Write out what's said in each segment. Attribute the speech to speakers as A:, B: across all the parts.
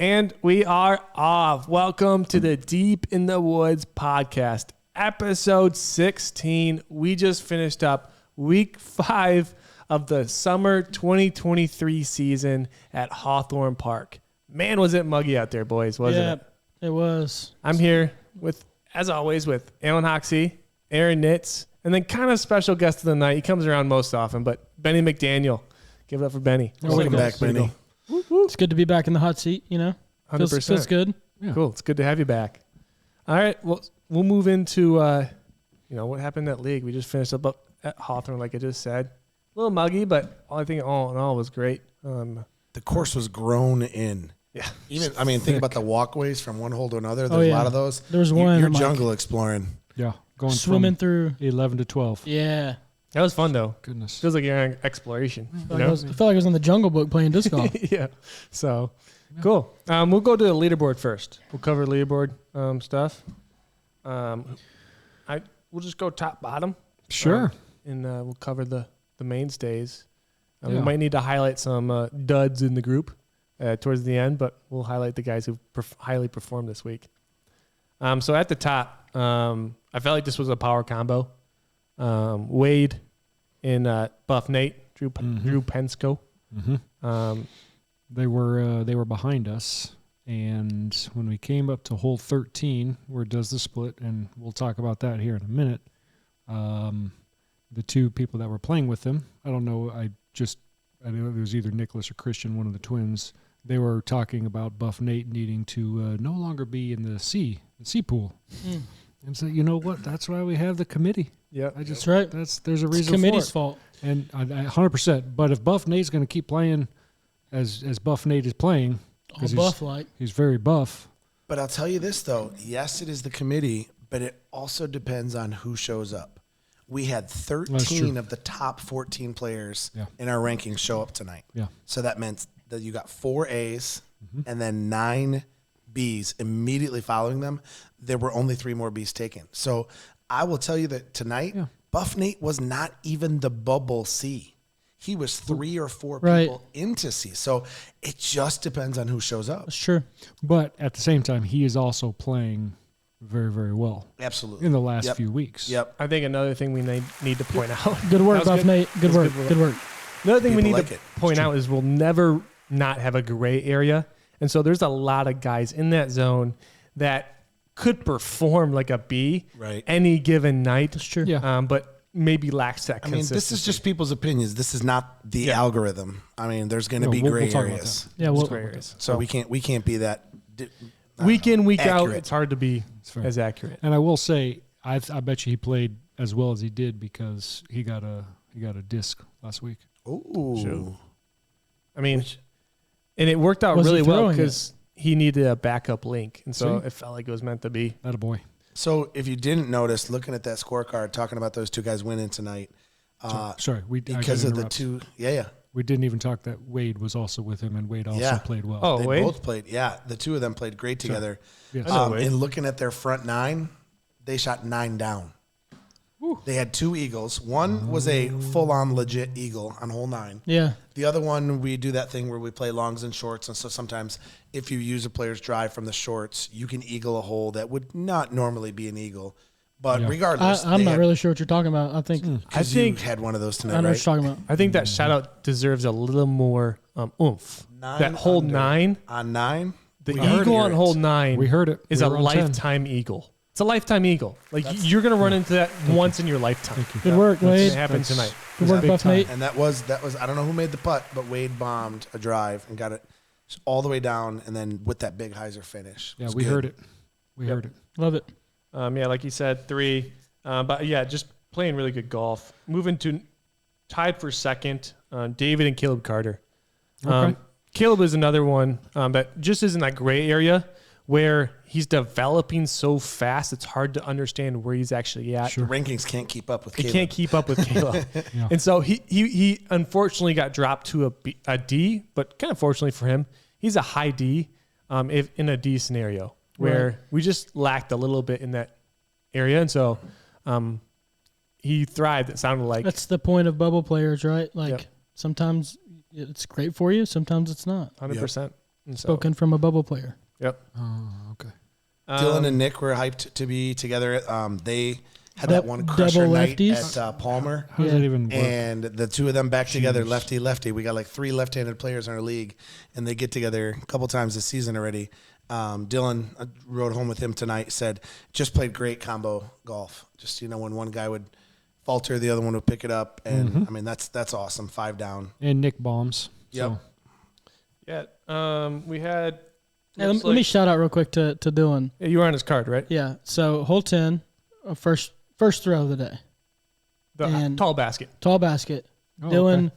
A: And we are off. Welcome to the Deep in the Woods podcast, episode 16. We just finished up week 5 of the summer 2023 season at Hawthorne Park. Man, was it muggy out there, boys, wasn't it?
B: It was.
A: I'm here with, as always, with Alan Hoxie, Aaron Nitz, and then kind of special guest of the night. He comes around most often, but Benny McDaniel. Give it up for Benny.
C: Welcome back, Benny.
B: It's good to be back in the hot seat, you know?
A: 100%.
B: Feels good.
A: Yeah. Cool. It's good to have you back. All right. Well, we'll move into, what happened at league. We just finished up at Hawthorne, like I just said. A little muggy, but I think all in all was great.
C: The course was grown in.
A: Yeah.
C: Think about the walkways from one hole to another. There's a lot of those.
B: There was one.
C: You're jungle exploring.
D: Yeah. Going
B: swimming through
D: 11 to 12.
B: Yeah.
A: That was fun, though.
D: Goodness.
A: Feels like you're on exploration.
B: I felt like I was on the Jungle Book playing disc golf.
A: Yeah. So, cool. We'll go to the leaderboard first. We'll cover leaderboard stuff. We'll just go top, bottom.
D: Sure.
A: And we'll cover the mainstays. We might need to highlight some duds in the group towards the end, but we'll highlight the guys who highly performed this week. So at the top, I felt like this was a power combo. Wade and Buff Nate, Drew Pensko.
D: Mm-hmm. They were behind us, and when we came up to hole 13, where it does the split, and we'll talk about that here in a minute. The two people that were playing with them, I don't know, I know it was either Nicholas or Christian, one of the twins. They were talking about Buff Nate needing to no longer be in the sea pool. And so, you know what? That's why we have the committee.
A: Yeah,
B: that's right.
D: There's a reason for it.
B: It's the committee's fault.
D: And I 100%. But if Buff Nate's going to keep playing as Buff Nate is playing,
B: all buff-like,
D: he's very buff.
C: But I'll tell you this, though. Yes, it is the committee, but it also depends on who shows up. We had 13 of the top 14 players in our rankings show up tonight.
D: Yeah.
C: So that meant that you got 4 A's and then 9 B's immediately following them. There were only 3 more B's taken. So I will tell you that tonight, Buff Nate was not even the bubble C. He was 3 or 4 people into C. So it just depends on who shows up.
B: Sure.
D: But at the same time, he is also playing very, very well.
C: Absolutely.
D: In the last few weeks.
C: Yep.
A: I think another thing we need to point out.
B: Good work, Buff Nate. Good work.
A: Another thing we need to point out is we'll never not have a gray area. And so there's a lot of guys in that zone that could perform like a B any given night.
B: That's true.
D: Yeah.
A: But maybe lacks that consistency.
C: This is just people's opinions. This is not the algorithm. I mean, there's going to be gray areas.
B: Yeah,
A: gray areas.
C: So we can't be that
A: week in, week
C: accurate.
A: out. It's hard to be as accurate.
D: And I will say, I bet you he played as well as he did because he got a disc last week.
C: Ooh.
A: Sure. I mean, and it worked out really well because he needed a backup link, and so it felt like it was meant to be.
D: Attaboy.
C: So if you didn't notice, looking at that scorecard, talking about those 2 guys winning tonight, because of the 2,
D: we didn't even talk that Wade was also with him, and Wade also played well.
A: Oh,
C: they
A: Wade?
C: both played. Yeah, the 2 of them played great together.
D: Yes.
C: And looking at their front 9, they shot 9 down.
A: Whew.
C: They had 2 eagles. One was a full-on legit eagle on hole 9.
B: Yeah.
C: The other one, we do that thing where we play longs and shorts, and so sometimes if you use a player's drive from the shorts, you can eagle a hole that would not normally be an eagle. But regardless,
B: I'm not really sure what you're talking about. I think
C: you had one of those tonight.
B: I know what you're talking about.
A: I think that shout out deserves a little more oomph.
C: 9
A: that hole
C: under.
A: 9
C: on 9,
A: the eagle on hole 9.
D: We heard it.
A: Is a lifetime eagle. It's a lifetime eagle. Like you're gonna run into that once in your lifetime.
B: Good work, Wade.
A: It happened tonight.
B: Good work, Buff Nate.
C: And that was I don't know who made the putt, but Wade bombed a drive and got it all the way down, and then with that big hyzer finish.
D: Yeah, we heard it. We heard it.
B: Love it.
A: Like you said, 3. But yeah, just playing really good golf. Moving to tied for second, David and Caleb Carter. Caleb is another one that just is in that gray area where he's developing so fast, it's hard to understand where he's actually at.
C: Sure. The rankings can't keep up with Caleb.
A: It can't keep up with Caleb. And so he unfortunately got dropped to a D, but kind of fortunately for him, he's a high D if in a D scenario where we just lacked a little bit in that area. And so he thrived, it sounded like.
B: That's the point of bubble players, right? Like sometimes it's great for you, sometimes it's not.
A: 100%. And so,
B: Spoken from a bubble player.
A: Yep.
D: Oh, okay.
C: Dylan and Nick were hyped to be together. They had that one crusher
B: double
C: night
B: lefties?
C: at Palmer.
D: How does that even work?
C: And the two of them back together,
D: Jeez.
C: lefty-lefty. We got like 3 left-handed players in our league, and they get together a couple times this season already. Dylan, I rode home with him tonight, said, just played great combo golf. Just, when one guy would falter, the other one would pick it up. And, I mean, that's awesome. 5 down.
D: And Nick bombs.
C: Yep.
D: So.
A: Yeah. We had.
B: Hey, let me shout out real quick to Dylan.
A: Yeah, you were on his card, right?
B: Yeah. So hole 10, first throw of the day.
A: The
B: And-
A: tall basket.
B: Tall basket.
D: Oh,
B: Dylan,
D: okay.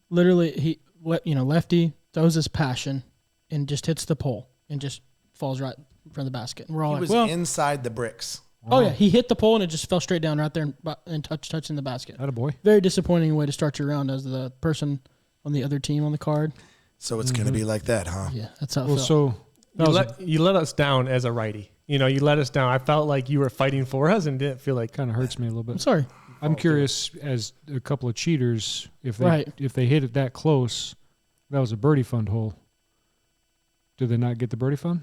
B: literally, lefty throws his passion and just hits the pole and just falls right in front of the basket. And we're all
C: He
B: like,
C: was
B: well,
C: inside the bricks.
B: oh yeah, he hit the pole and it just fell straight down right there and touching the basket.
D: Attaboy.
B: Very disappointing way to start your round as the person on the other team on the card.
C: So it's going to be like that, huh?
B: Yeah, that's how it
D: Well,
B: felt.
D: so
A: You let us down as a righty. You let us down. I felt like you were fighting for us and didn't feel like.
D: kind of hurts me a little
B: I'm
D: bit.
B: sorry.
D: I'm curious, as a couple of cheaters, if they
B: Right.
D: if they hit it that close, that was a birdie fund hole. Do they not get the birdie fund?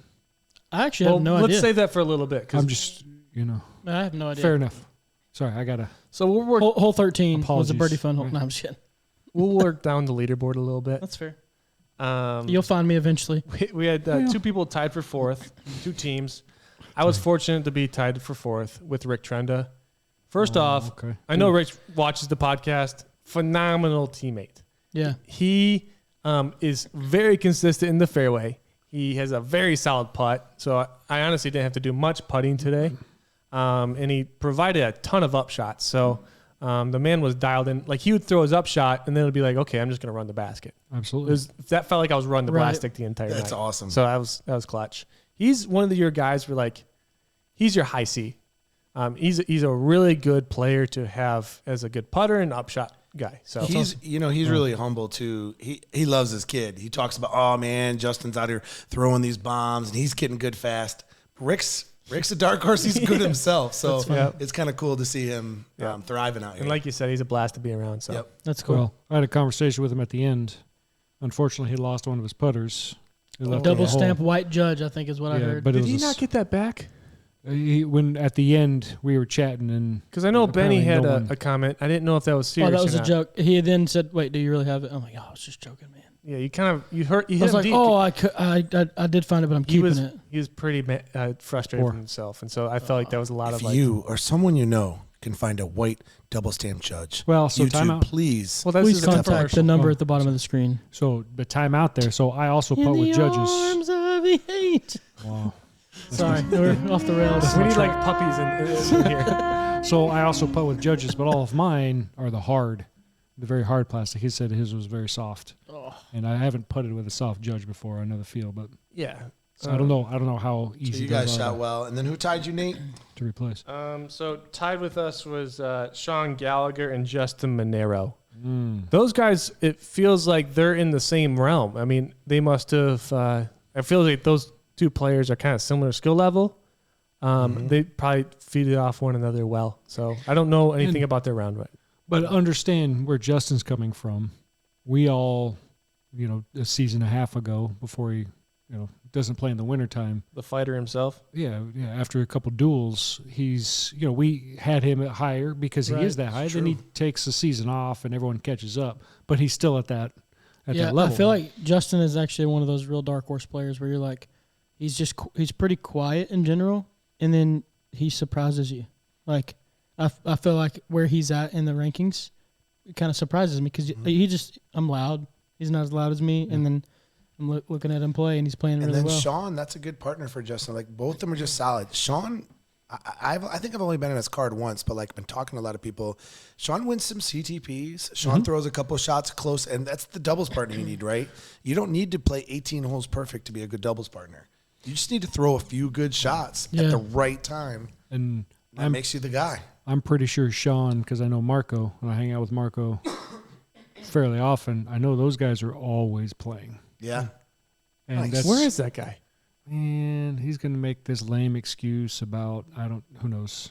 B: I actually have no
A: let's
B: idea.
A: save that for a little bit. 'Cause-
D: I'm just,
B: I have no idea.
D: fair enough. Sorry, I gotta.
A: So we'll work.
B: Hole 13 was a
D: Apologies.
B: birdie fun hole.
D: Right.
B: No, I'm just kidding.
A: We'll work down the leaderboard a little bit.
B: That's fair.
A: Um,
B: You'll find me eventually.
A: we had 2 people tied for 4th, 2 teams. I was fortunate to be tied for 4th with Rick Trenda. First off,
D: okay.
A: I know Rich watches the podcast. Phenomenal teammate.
B: Yeah.
A: He is very consistent in the fairway. He has a very solid putt. So I honestly didn't have to do much putting today. And he provided a ton of upshots. So the man was dialed in. Like, he would throw his upshot, and then it would be like, okay, I'm just going to run the basket.
D: Absolutely.
A: That felt like I was running the
B: Right.
A: plastic the entire night.
C: That's awesome.
A: So that was clutch. He's one of your guys where, like, he's your high C. He's a really good player to have as a good putter and upshot guy. So
C: He's really humble too. He loves his kid. He talks about, oh man, Justin's out here throwing these bombs and he's getting good fast. Rick's a dark horse. He's good himself. So it's kind of cool to see him thriving out here.
A: and like you said, he's a blast to be around. So
B: That's cool.
D: Well, I had a conversation with him at the end. Unfortunately, he lost one of his putters. He left
B: Double
D: in the hole.
B: stamp white judge, I think is what I
D: Yeah,
B: heard.
D: but it
A: did
D: was
A: he
D: a
A: not get that back?
D: when at the end we were chatting and
A: Because I know Benny
D: apparently
A: had
D: no one-
A: a comment. I didn't know if that was
B: Oh,
A: serious.
B: that was
A: or
B: a
A: not.
B: joke. He then said, "Wait, do you really have it?" I'm like, "Oh, I was just joking, man."
A: Yeah, you hurt. You
B: I
A: hit
B: was
A: him
B: like,
A: deep.
B: "Oh, I did find it, but I'm
A: he
B: keeping
A: was
B: it."
A: he was pretty frustrated
D: Poor.
A: with himself, and so I felt like that was a lot of
C: if
A: like.
C: you or someone you know can find a white double stamp judge,
D: well, so
C: YouTube,
D: timeout.
C: please.
A: Well, that's
B: Please
A: just a
B: contact the
A: commercial.
B: number
D: Oh.
B: at the bottom of the screen.
D: So the timeout there. So I also
B: In
D: putt with
B: the
D: judges.
B: arms of the hate.
D: Wow.
B: Sorry, we're off the rails.
A: We need like puppies in here.
D: So I also putt with judges, but all of mine are the very hard plastic. He said his was very soft, and I haven't putted with a soft judge before. I know the feel, but
A: Yeah.
D: so I don't know. I don't know how
C: So
D: easy
C: you guys
D: those
C: shot
D: are
C: well. And then who tied you, Nate?
D: to replace.
A: So tied with us was Sean Gallagher and Justin Monero.
D: Mm.
A: Those guys, it feels like they're in the same realm. I mean, they must have. I feel like those 2 players are kind of similar skill level. They probably feed it off one another well. So I don't know anything
D: And-
A: about their round,
D: But understand where Justin's coming from. We all, a season and a half ago, before he, doesn't play in the wintertime.
A: the fighter himself.
D: Yeah. After a couple duels, he's, we had him at higher because he
B: Right.
D: is that high.
C: It's
D: Then he
C: true.
D: takes the season off and everyone catches up. But he's still at that
B: Yeah,
D: that level.
B: I feel like Justin is actually one of those real dark horse players where you're like, he's pretty quiet in general, and then he surprises you. Like, I feel like where he's at in the rankings, it kind of surprises me because I'm loud. He's not as loud as me, and then I'm looking at him play, and he's playing
C: And
B: really
C: then
B: well.
C: Sean, that's a good partner for Justin. Like both of them are just solid. Sean, I think I've only been in his card once, but like been talking to a lot of people. Sean wins some CTPs. Sean throws a couple shots close, and that's the doubles partner you need, right? You don't need to play 18 holes perfect to be a good doubles partner. You just need to throw a few good shots at the right time.
D: and
C: That makes you the guy.
D: I'm pretty sure Sean, because I know Marco, and I hang out with Marco fairly often, I know those guys are always playing.
C: Yeah.
D: And
C: Nice.
D: that's,
A: Where is that guy?
D: man, he's going to make this lame excuse about, who knows.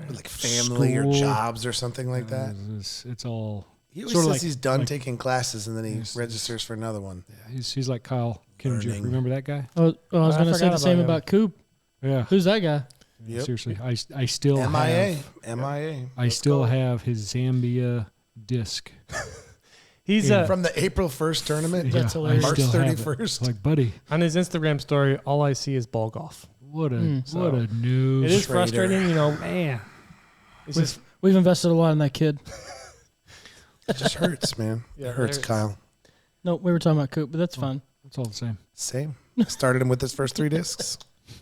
C: Like family or
D: School.
C: jobs or something like that.
D: It's all,
C: He always
D: Sort of
C: says he's done
D: like
C: taking classes and then he registers for another one.
D: Yeah, he's like Kyle Kinninger.
C: Learning.
D: Remember that guy?
B: Oh, I was going to say
A: forgot
B: the same
A: about him.
B: about Coop.
D: Yeah.
B: Who's that guy?
C: Yep.
D: Seriously, I still
C: MIA.
D: have
C: MIA.
D: I still have his Zambia disc.
A: He's
C: From the April 1st tournament.
B: That's
D: I
B: hilarious.
C: March
D: still have it.
C: 31st.
D: Like, buddy,
A: on his Instagram story. All I see is ball golf.
D: what a
A: So,
D: news.
A: It is
C: Trader.
A: frustrating, you know.
D: man.
A: It's just
B: We've invested a lot in that kid.
C: It just hurts, man.
A: Yeah,
C: It hurts,
A: it hurts.
C: Kyle.
B: No, we were talking about Coop, but that's fine.
D: It's all the same.
C: Same. Started him with his first 3 discs.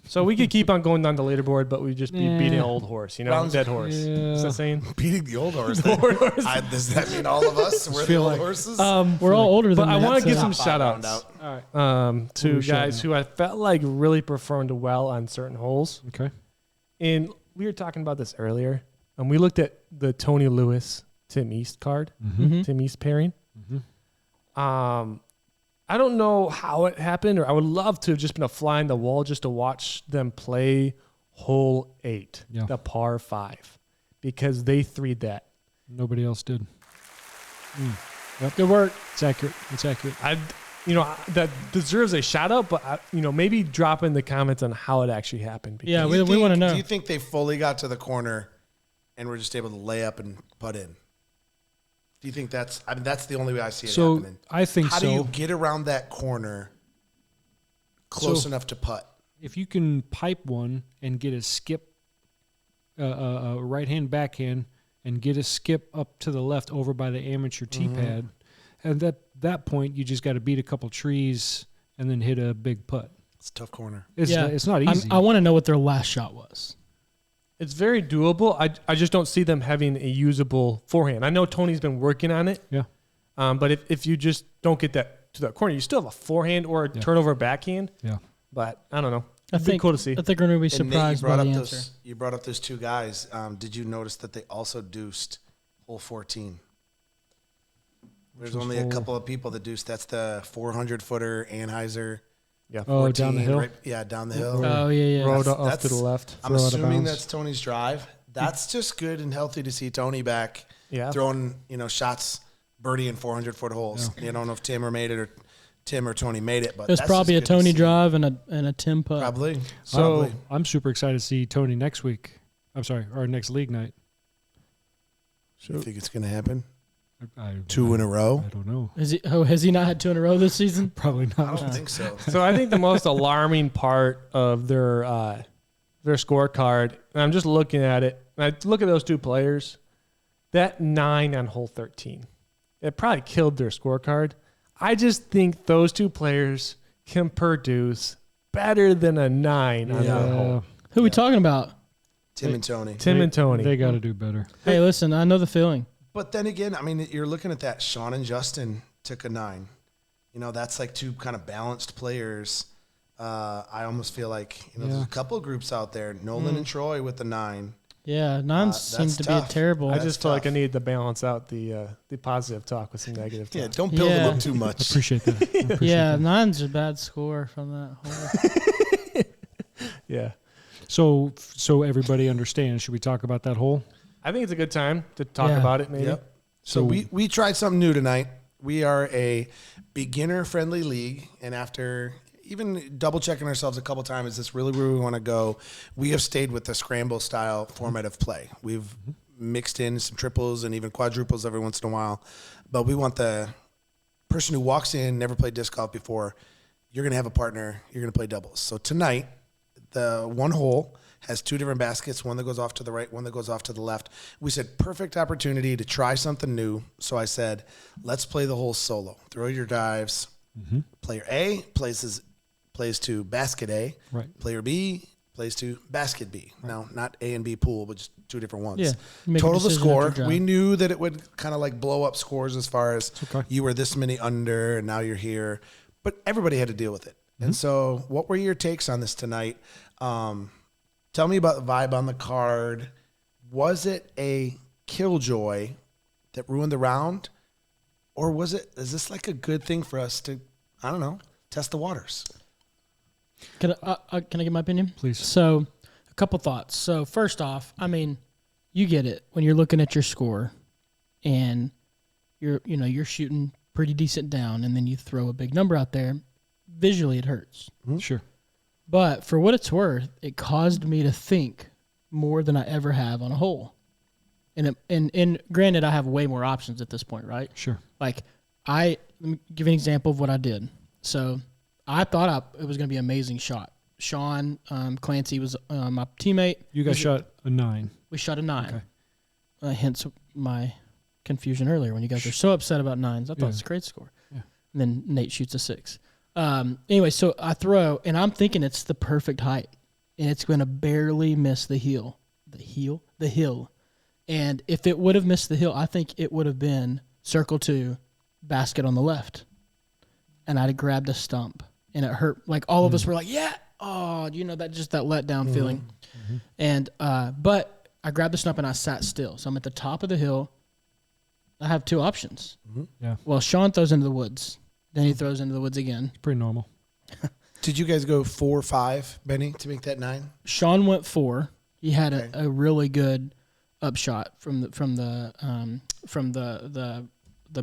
A: so we could keep on going down the leaderboard, but we'd just be
D: Yeah.
A: beating an old horse, you know,
C: Rounds-
A: dead horse.
D: Yeah.
A: Is that saying?
C: Beating the old horse.
A: Old horse.
C: Does that mean all of us? We're the
D: feel
C: old
D: like-
C: horses?
B: We're all older than
A: But I
B: that.
A: want to give
B: so-
A: some
C: Top 5
A: shout
C: round
A: outs
C: out.
A: to
D: What are we
A: guys
D: shouting
A: who I felt like really performed well on certain holes.
D: Okay.
A: And we were talking about this earlier. And we looked at the Tony Lewis Tim East card,
B: Mhm.
A: Tim East pairing.
D: Mm-hmm.
A: I don't know how it happened, or I would love to have just been a fly in the wall just to watch them play hole 8,
D: Yeah.
A: the par 5, because they 3'd that.
D: Nobody else did.
B: Good work.
D: It's accurate. It's accurate.
A: That deserves a shout out, but maybe drop in the comments on how it actually happened. because-
B: Yeah,
C: Do you
B: we want to
C: think-
B: know.
C: Do you think they fully got to the corner and were just able to lay up and putt in? Do you think that's the only way I see it
D: So
C: happening.
D: I think
C: How
D: so.
C: do you get around that corner close
D: So-
C: enough to putt?
D: If you can pipe one and get a skip, right hand backhand, and get a skip up to the left over by the amateur tee pad, and at that point you just got to beat a couple trees and then hit a big putt.
C: It's a tough corner.
D: It's
B: Yeah.
D: not, it's not easy.
B: I want to know what their last shot was.
A: It's very doable. I just don't see them having a usable forehand. I know Tony's been working on it.
D: Yeah.
A: But if you just don't get that to that corner, you still have a forehand or a turnover backhand.
D: Yeah.
A: But I don't know.
B: I
A: It'd be
B: think
A: cool to see.
B: I think we're going to be
C: And Nate,
B: surprised by the answer.
C: you brought up those 2 guys. Did you notice that they also deuced hole 14? There's
D: was
C: only a
D: hole-
C: couple of people that deuced. That's the 400-footer Anheuser.
A: Yeah.
D: Oh, down the
C: 14,
D: hill?
C: right- yeah, down the hill.
B: Oh, yeah.
A: Road
C: That's-
A: off to the left.
C: I'm
D: Throw out of
C: assuming
D: bounds.
C: that's Tony's drive. That's just good and healthy to see Tony back
A: Yeah.
C: throwing, shots, birdie in 400-foot holes. You don't know if Tim or Tony made it, but
B: It was
C: that's
B: probably a
C: just good to
B: Tony
C: see.
B: drive and a Tim putt.
C: Probably.
D: So
C: Probably.
D: I'm super excited to see Tony next week. I'm sorry, our next league night.
C: You think it's going to happen?
D: I
C: 2 in a row?
D: I don't know.
B: Has he not had 2 in a row this season?
D: Probably
C: I
D: not.
C: don't think so.
A: So I think the most alarming part of their scorecard, and I'm just looking at it, and I look at those 2 players, that 9 on hole 13, it probably killed their scorecard. I just think those 2 players can produce better than a 9 on that hole.
B: Who are we talking about?
C: Tim and Tony.
A: Tim and Tony.
D: They got to do better.
B: Hey, listen, I know the feeling.
C: But then again, you're looking at that. Sean and Justin took a 9. That's like 2 kind of balanced players. I almost feel like there's a couple of groups out there. Nolan and Troy with the 9.
B: Yeah, 9
C: That's
B: seems to
C: tough.
B: be a terrible.
A: I
C: That's
A: just feel like I
C: tough.
A: need to balance out the positive talk with some negative talk.
C: Yeah, don't build them
B: Yeah.
C: up too much.
D: Appreciate that. Appreciate
B: Yeah,
D: that.
B: 9's a bad score from that hole.
A: Yeah.
D: So everybody understands. Should we talk about that hole?
A: I think it's a good time to talk
B: Yeah.
A: about it, maybe.
C: Yep. So we tried something new tonight. We are a beginner-friendly league, and after even double-checking ourselves a couple times, is this really where we want to go? We have stayed with the scramble-style format of play. We've mixed in some triples and even quadruples every once in a while, but we want the person who walks in, never played disc golf before, you're going to have a partner, you're going to play doubles. So tonight, the one hole has 2 different baskets, one that goes off to the right, one that goes off to the left. We said, perfect opportunity to try something new. So I said, let's play the hole solo. Throw your dives. Player A plays to basket A.
D: Right.
C: Player B plays to basket B. Now, not A and B pool, but just 2 different ones.
B: Yeah. You make a
C: Total the
B: decision
C: score.
B: after
C: We
B: drive.
C: knew that it would kind of like blow up scores as far as
D: okay.
C: you were this many under and now you're here. But everybody had to deal with it. And so what were your takes on this tonight? Tell me about the vibe on the card. Was it a killjoy that ruined the round? Or is this like a good thing for us to, I don't know, test the waters?
B: Can I get my opinion?
D: Please.
B: So, a couple thoughts. So, first off, you get it when you're looking at your score and you're shooting pretty decent down, and then you throw a big number out there. Visually, it hurts.
D: Mm-hmm. Sure.
B: But for what it's worth, it caused me to think more than I ever have on a hole. And granted, I have way more options at this point, right?
D: Sure.
B: Like, let me give you an example of what I did. So I thought it was going to be an amazing shot. Sean, Clancy was my teammate.
D: You guys shot a 9.
B: We shot a 9.
D: Okay.
B: Hence my confusion earlier when you guys are so upset about 9s. I thought it was a great score.
D: Yeah.
B: And then Nate shoots a 6. Anyway, so I throw, and I'm thinking it's the perfect height, and it's going to barely miss the hill. The hill. And if it would have missed the hill, I think it would have been circle 2, basket on the left. And I'd have grabbed a stump, and it hurt. Like, all of us were like, yeah. Oh, that letdown feeling. Mm-hmm. And but I grabbed the stump and I sat still. So I'm at the top of the hill. I have 2 options.
D: Mm-hmm. Yeah.
B: Well, Sean throws into the woods. Then he throws into the woods again.
D: It's pretty normal.
C: Did you guys go 4 or 5, Benny, to make that 9?
B: Sean went 4. He had a really good upshot from the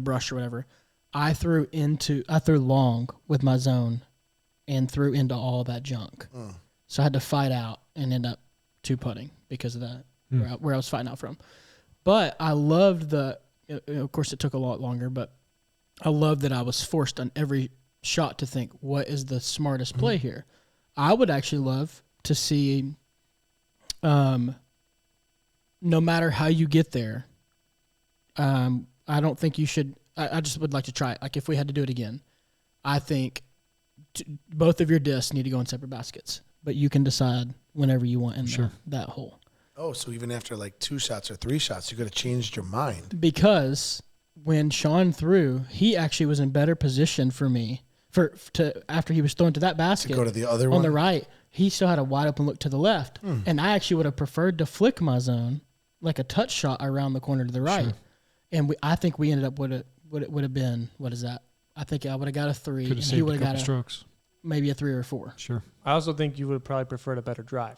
B: brush or whatever. I threw long with my zone and threw into all that junk. So I had to fight out and end up 2-putting because of that, where I was fighting out from. But I loved of course it took a lot longer, but I loved that I was forced on every shot to think, what is the smartest play here? I would actually love to see, no matter how you get there, I don't think you should, I just would like to try it. Like, if we had to do it again, I think both of your discs need to go in separate baskets, but you can decide whenever you want in that hole.
C: Oh, so even after like 2 shots or 3 shots, you could have changed your mind.
B: Because when Sean threw, he actually was in better position for me after he was thrown to that basket.
C: To go to the other one?
B: On the right, he still had a wide open look to the left. And I actually would have preferred to flick my zone, like a touch shot around the corner to the right. Sure. And I think we ended up it would have been, what is that? I think I would have got a 3, and he would have got
D: strokes.
B: Maybe a 3 or a 4.
D: Sure.
A: I also think you would have probably preferred a better drive.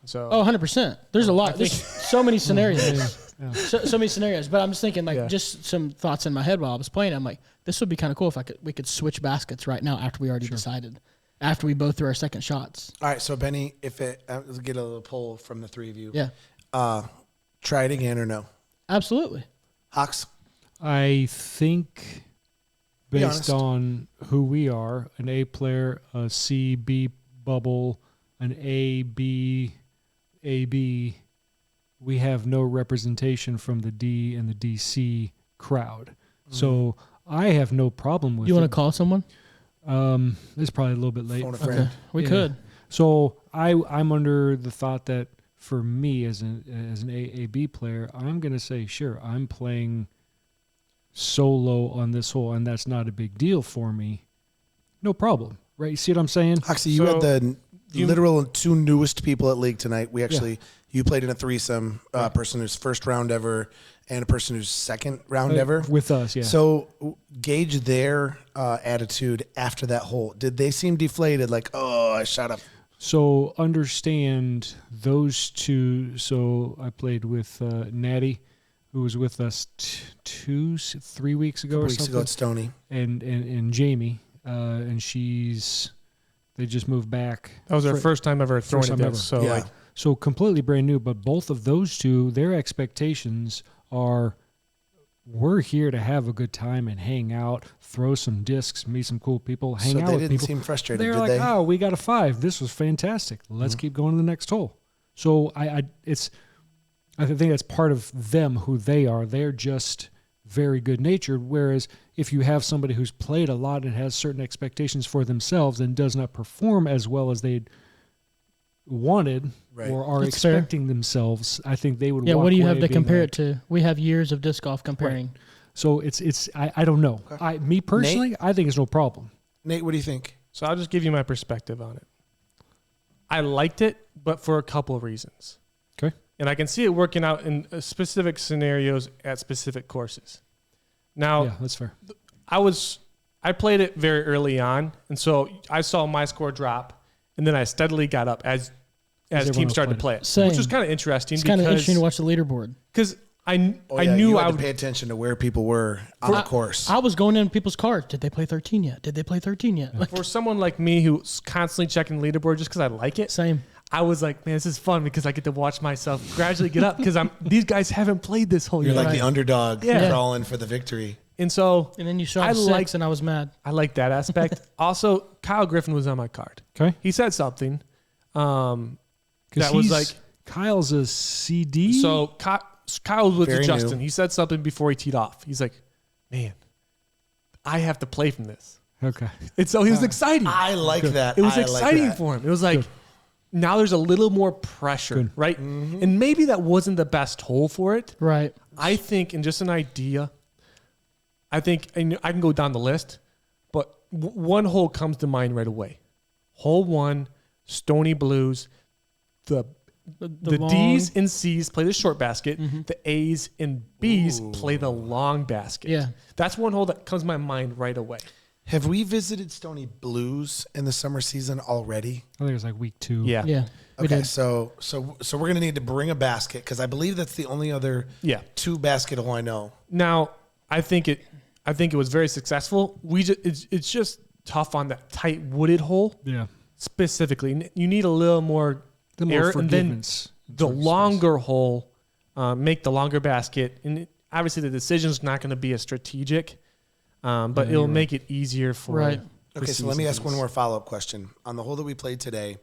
A: So
B: 100%. There's a lot. There's so many scenarios.
D: Yeah.
B: So many scenarios. But I'm just thinking, just some thoughts in my head while I was playing. I'm like, this would be kind of cool if we could switch baskets right now after we already decided, after we both threw our second shots.
C: All right, so Benny, let's get a little poll from the 3 of you.
B: Yeah.
C: Try it again or no?
B: Absolutely.
C: Hox?
D: I think based on who we are, an A player, a C, B bubble, an A, B, AB, we have no representation from the D and the DC crowd. So I have no problem with it.
B: You want to call someone?
D: It's probably a little bit late.
C: Phone a friend.
B: Okay. We could.
D: So I'm under the thought that for me as an AAB player, I'm going to say, sure, I'm playing solo on this hole, and that's not a big deal for me. No problem. Right? You see what I'm saying?
C: Hoxie, you had the literal 2 newest people at League tonight. We actually, you played in a threesome, person who's first round ever and a person who's second round ever.
D: With us, yeah.
C: So gauge their attitude after that hole. Did they seem deflated, like, oh, I shot up?
D: So understand those 2. So I played with Natty, who was with us 3 weeks ago or something.
C: Weeks ago at Stony.
D: And Jamie, and they just moved back.
A: That was their first time ever throwing a disc.
D: So completely brand new, but both of those 2, their expectations are, we're here to have a good time and hang out, throw some discs, meet some cool people, hang out with people.
C: So they didn't seem frustrated,
D: They're
C: did
D: like,
C: they?
D: oh, we got a 5. This was fantastic. Let's keep going to the next hole. So I think that's part of them, who they are. They're just very good-natured, whereas if you have somebody who's played a lot and has certain expectations for themselves and does not perform as well as they'd wanted or are expecting themselves, I think they would walk away.
B: Yeah, what do you have to compare it to? We have years of disc golf comparing.
D: Right. So I don't know. Okay. Me personally, Nate? I think it's no problem.
C: Nate, what do you think?
A: So I'll just give you my perspective on it. I liked it, but for a couple of reasons.
D: Okay.
A: And I can see it working out in specific scenarios at specific courses. Now,
D: yeah, that's fair.
A: I played it very early on, and so I saw my score drop, and then I steadily got up as teams started to play it,
B: Same.
A: which was kind of interesting.
B: It's kind of interesting to watch the leaderboard.
A: Because I knew
C: you
A: I
C: had
A: would
C: to pay attention to where people were on the course.
B: I was going in people's cards. Did they play 13 yet? Did they play 13 yet? Like,
A: for someone like me who's constantly checking leaderboard just because I like it.
B: same.
A: I was like, man, this is fun because I get to watch myself gradually get up because these guys haven't played this whole
C: You're
A: year.
C: like the underdog
A: Yeah.
C: crawling for the victory.
A: And so
B: And then you shot 6, and I was mad.
A: I like that aspect. Also, Kyle Griffin was on my card.
D: Okay.
A: He said something that
D: Because
A: was like,
D: Kyle's a CD.
A: so Kyle was with
C: Very
A: Justin.
C: new.
A: He said something before he teed off. He's like, man, I have to play from this.
D: Okay.
A: And so he was excited.
C: I like that.
A: It was
C: I like
A: exciting
C: that.
A: for him. It was like, now there's a little more pressure,
D: Good.
A: right? And maybe that wasn't the best hole for it.
B: Right.
A: I think, and just an idea, I think and I can go down the list, but one hole comes to mind right away. Hole 1, Stony Blues, the
B: long-
A: D's and C's play the short basket. The A's and B's play the long basket.
B: Yeah.
A: That's one hole that comes to my mind right away.
C: Have we visited Stony Blues in the summer season already?
D: I think it was like week 2.
A: Yeah.
B: Yeah. We
C: Okay,
B: did.
C: so we're gonna need to bring a basket because I believe that's the only other
A: Yeah.
C: 2 basket hole I know.
A: Now, I think it was very successful. It's just tough on that tight wooded hole
D: Yeah.
A: specifically. You need a little more
D: The more
A: air, and then
D: forgiveness.
A: the longer hole, make the longer basket, and obviously the decision's not going to be as strategic, but
D: Yeah,
A: it'll
D: you're
A: make it easier for.
B: Right.
C: Okay, so let me ask one more follow-up question. On the hole that we played today,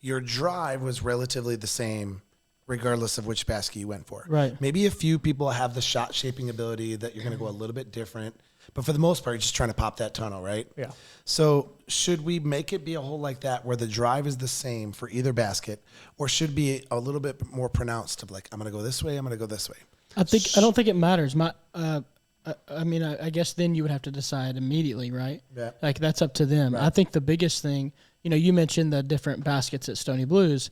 C: your drive was relatively the same regardless of which basket you went for.
B: Right.
C: Maybe a few people have the shot shaping ability that you're going to go a little bit different, but for the most part, you're just trying to pop that tunnel, right?
A: Yeah.
C: So should we make it be a hole like that where the drive is the same for either basket, or should it be a little bit more pronounced of like, I'm going to go this way, I'm going to go this way?
B: I don't think it matters. I guess then you would have to decide immediately, right?
C: Yeah.
B: Like that's up to them.
C: Right.
B: I think the biggest thing, you mentioned the different baskets at Stony Blues.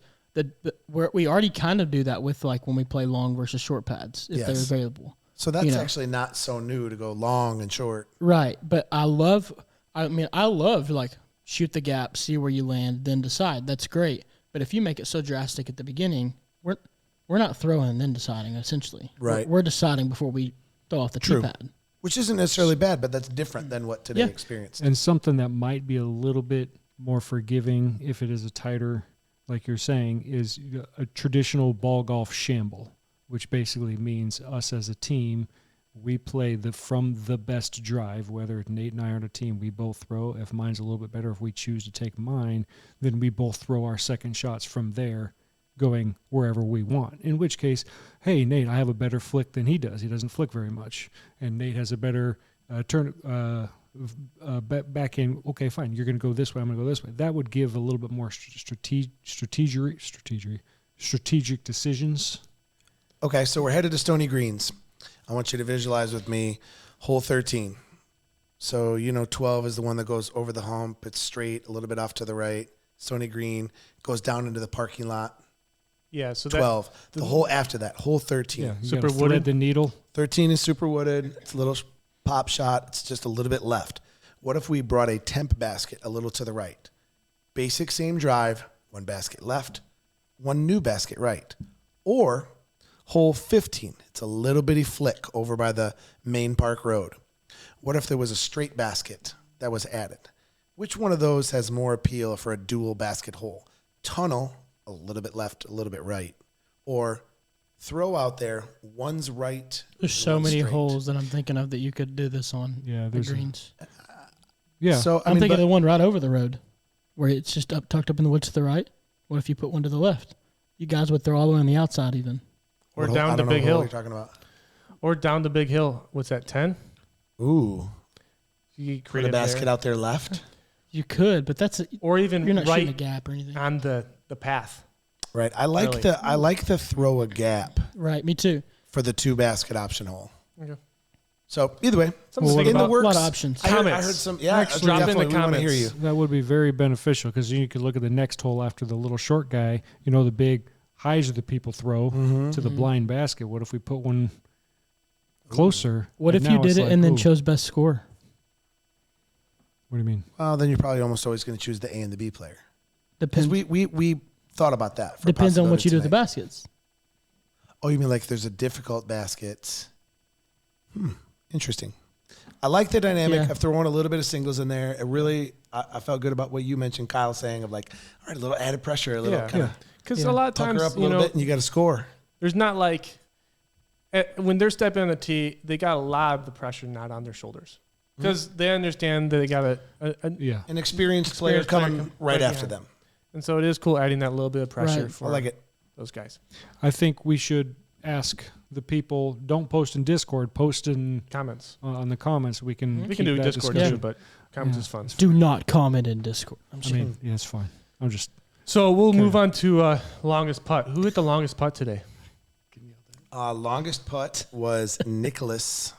B: We already kind of do that with like when we play long versus short pads if they're
C: Yes.
B: available.
C: So that's actually not so new to go long and short.
B: Right. But I love like shoot the gap, see where you land, then decide. That's great. But if you make it so drastic at the beginning, we're not throwing and then deciding essentially.
C: Right.
B: We're deciding before we throw off the tee pad.
C: Which isn't necessarily bad, but that's different than what today
B: Yeah.
C: experienced.
D: And something that might be a little bit more forgiving if it is a tighter, like you're saying, is a traditional ball golf shamble, which basically means us as a team, we play from the best drive, whether Nate and I are on a team, we both throw. If mine's a little bit better, if we choose to take mine, then we both throw our second shots from there, going wherever we want. In which case, hey, Nate, I have a better flick than he does. He doesn't flick very much. And Nate has a better backhand. Okay, fine. You're going to go this way. I'm going to go this way. That would give a little bit more strategic decisions.
C: Okay, so we're headed to Stony Greens. I want you to visualize with me hole 13. So 12 is the one that goes over the hump. It's straight, a little bit off to the right. Stony Green goes down into the parking lot.
A: Yeah. So
C: 12. The hole after that, hole 13.
D: Yeah, you
A: Super
D: gotta thread
A: wooded.
D: the needle.
C: 13 is super wooded. It's a little pop shot. It's just a little bit left. What if we brought a temp basket a little to the right? Basic same drive, one basket left, one new basket right. Or hole 15. It's a little bitty flick over by the main park road. What if there was a straight basket that was added? Which one of those has more appeal for a dual basket hole? Tunnel, a little bit left, a little bit right. Or throw out there, one's right.
B: There's so
C: one's
B: many
C: straight.
B: holes that I'm thinking of that you could do this on.
D: Yeah,
B: the
D: there's
B: greens.
D: Yeah.
C: So
B: I'm thinking of the one right over the road, where it's just tucked up in the woods to the right. What if you put one to the left? You guys would throw all the way on the outside even.
A: Or down the Big
C: What
A: Hill.
C: you're talking about?
A: Or down the Big Hill. What's that? 10?
C: Ooh,
A: You
C: put
A: create
C: a basket out there left.
B: You could, but
A: or even
B: you're not shooting a
A: right
B: gap or anything.
A: on the path.
C: Right. I like
A: Really.
C: I like the throw a gap
B: Right, me too.
C: for the 2 basket option hole.
A: Okay.
C: So either way,
A: Something to think
C: in the
A: about.
C: works.
B: A lot of options.
C: I heard
A: Comments.
C: some. Yeah,
A: Actually, drop in the
C: definitely. We want to hear you.
A: comments.
D: That would be very beneficial because you could look at the next hole after the little short guy, the big highs that people throw to the blind basket. What if we put one closer?
B: What
D: and
B: if you
D: now it's
B: did it
D: like,
B: and then
D: ooh,
B: chose best score?
D: What do you mean?
C: Well, then you're probably almost always going to choose the A and the B player. Because
B: Depends.
C: we thought about that. For
B: Depends on what
C: possibility
B: you do with the
C: tonight.
B: baskets.
C: Oh, you mean like there's a difficult basket? Interesting. I like the dynamic of throwing a little bit of singles in there. It really, I felt good about what you mentioned, Kyle, saying of like, all right, a little added pressure, a little kind of.
A: Because a lot of times,
C: up a little bit and you got to score.
A: There's not like, when they're stepping on the tee, they got a lot of the pressure not on their shoulders. Because they understand that they got
C: an experienced player coming right after them.
A: And so it is cool adding that little bit of pressure for
C: I like it.
A: Those guys.
D: I think we should ask the people, don't post in Discord, post in
A: comments.
D: On the comments. We can
A: do Discord too, but comments is fun.
B: Do not comment in Discord.
D: It's fine. I'm just.
A: So we'll move on to longest putt. Who hit the longest putt today?
C: Longest putt was Nicholas,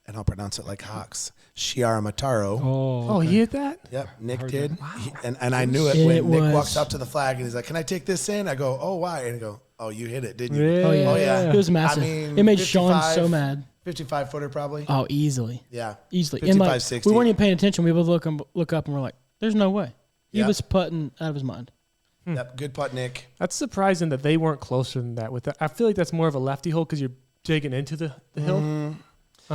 C: and I'll pronounce it like Hox, Shiaramataro.
A: Oh, he hit that?
C: Yep, Nick did.
A: Wow.
C: And I knew it when Nick walks up to the flag and he's like, "Can I take this in?" I go, "Oh, why?" And I go, "Oh, you hit it, didn't you?"
B: Oh, yeah. It was massive. It made Sean so mad.
C: 55-footer probably.
B: Oh, easily.
C: Yeah.
B: Easily.
C: 55, 60.
B: We weren't even paying attention. We would look up and we're like, there's no way. He
C: Yeah.
B: was putting out of his mind.
C: Yep, good putt, Nick.
A: That's surprising that they weren't closer than that. With that. I feel like that's more of a lefty hole because you're digging into the hill.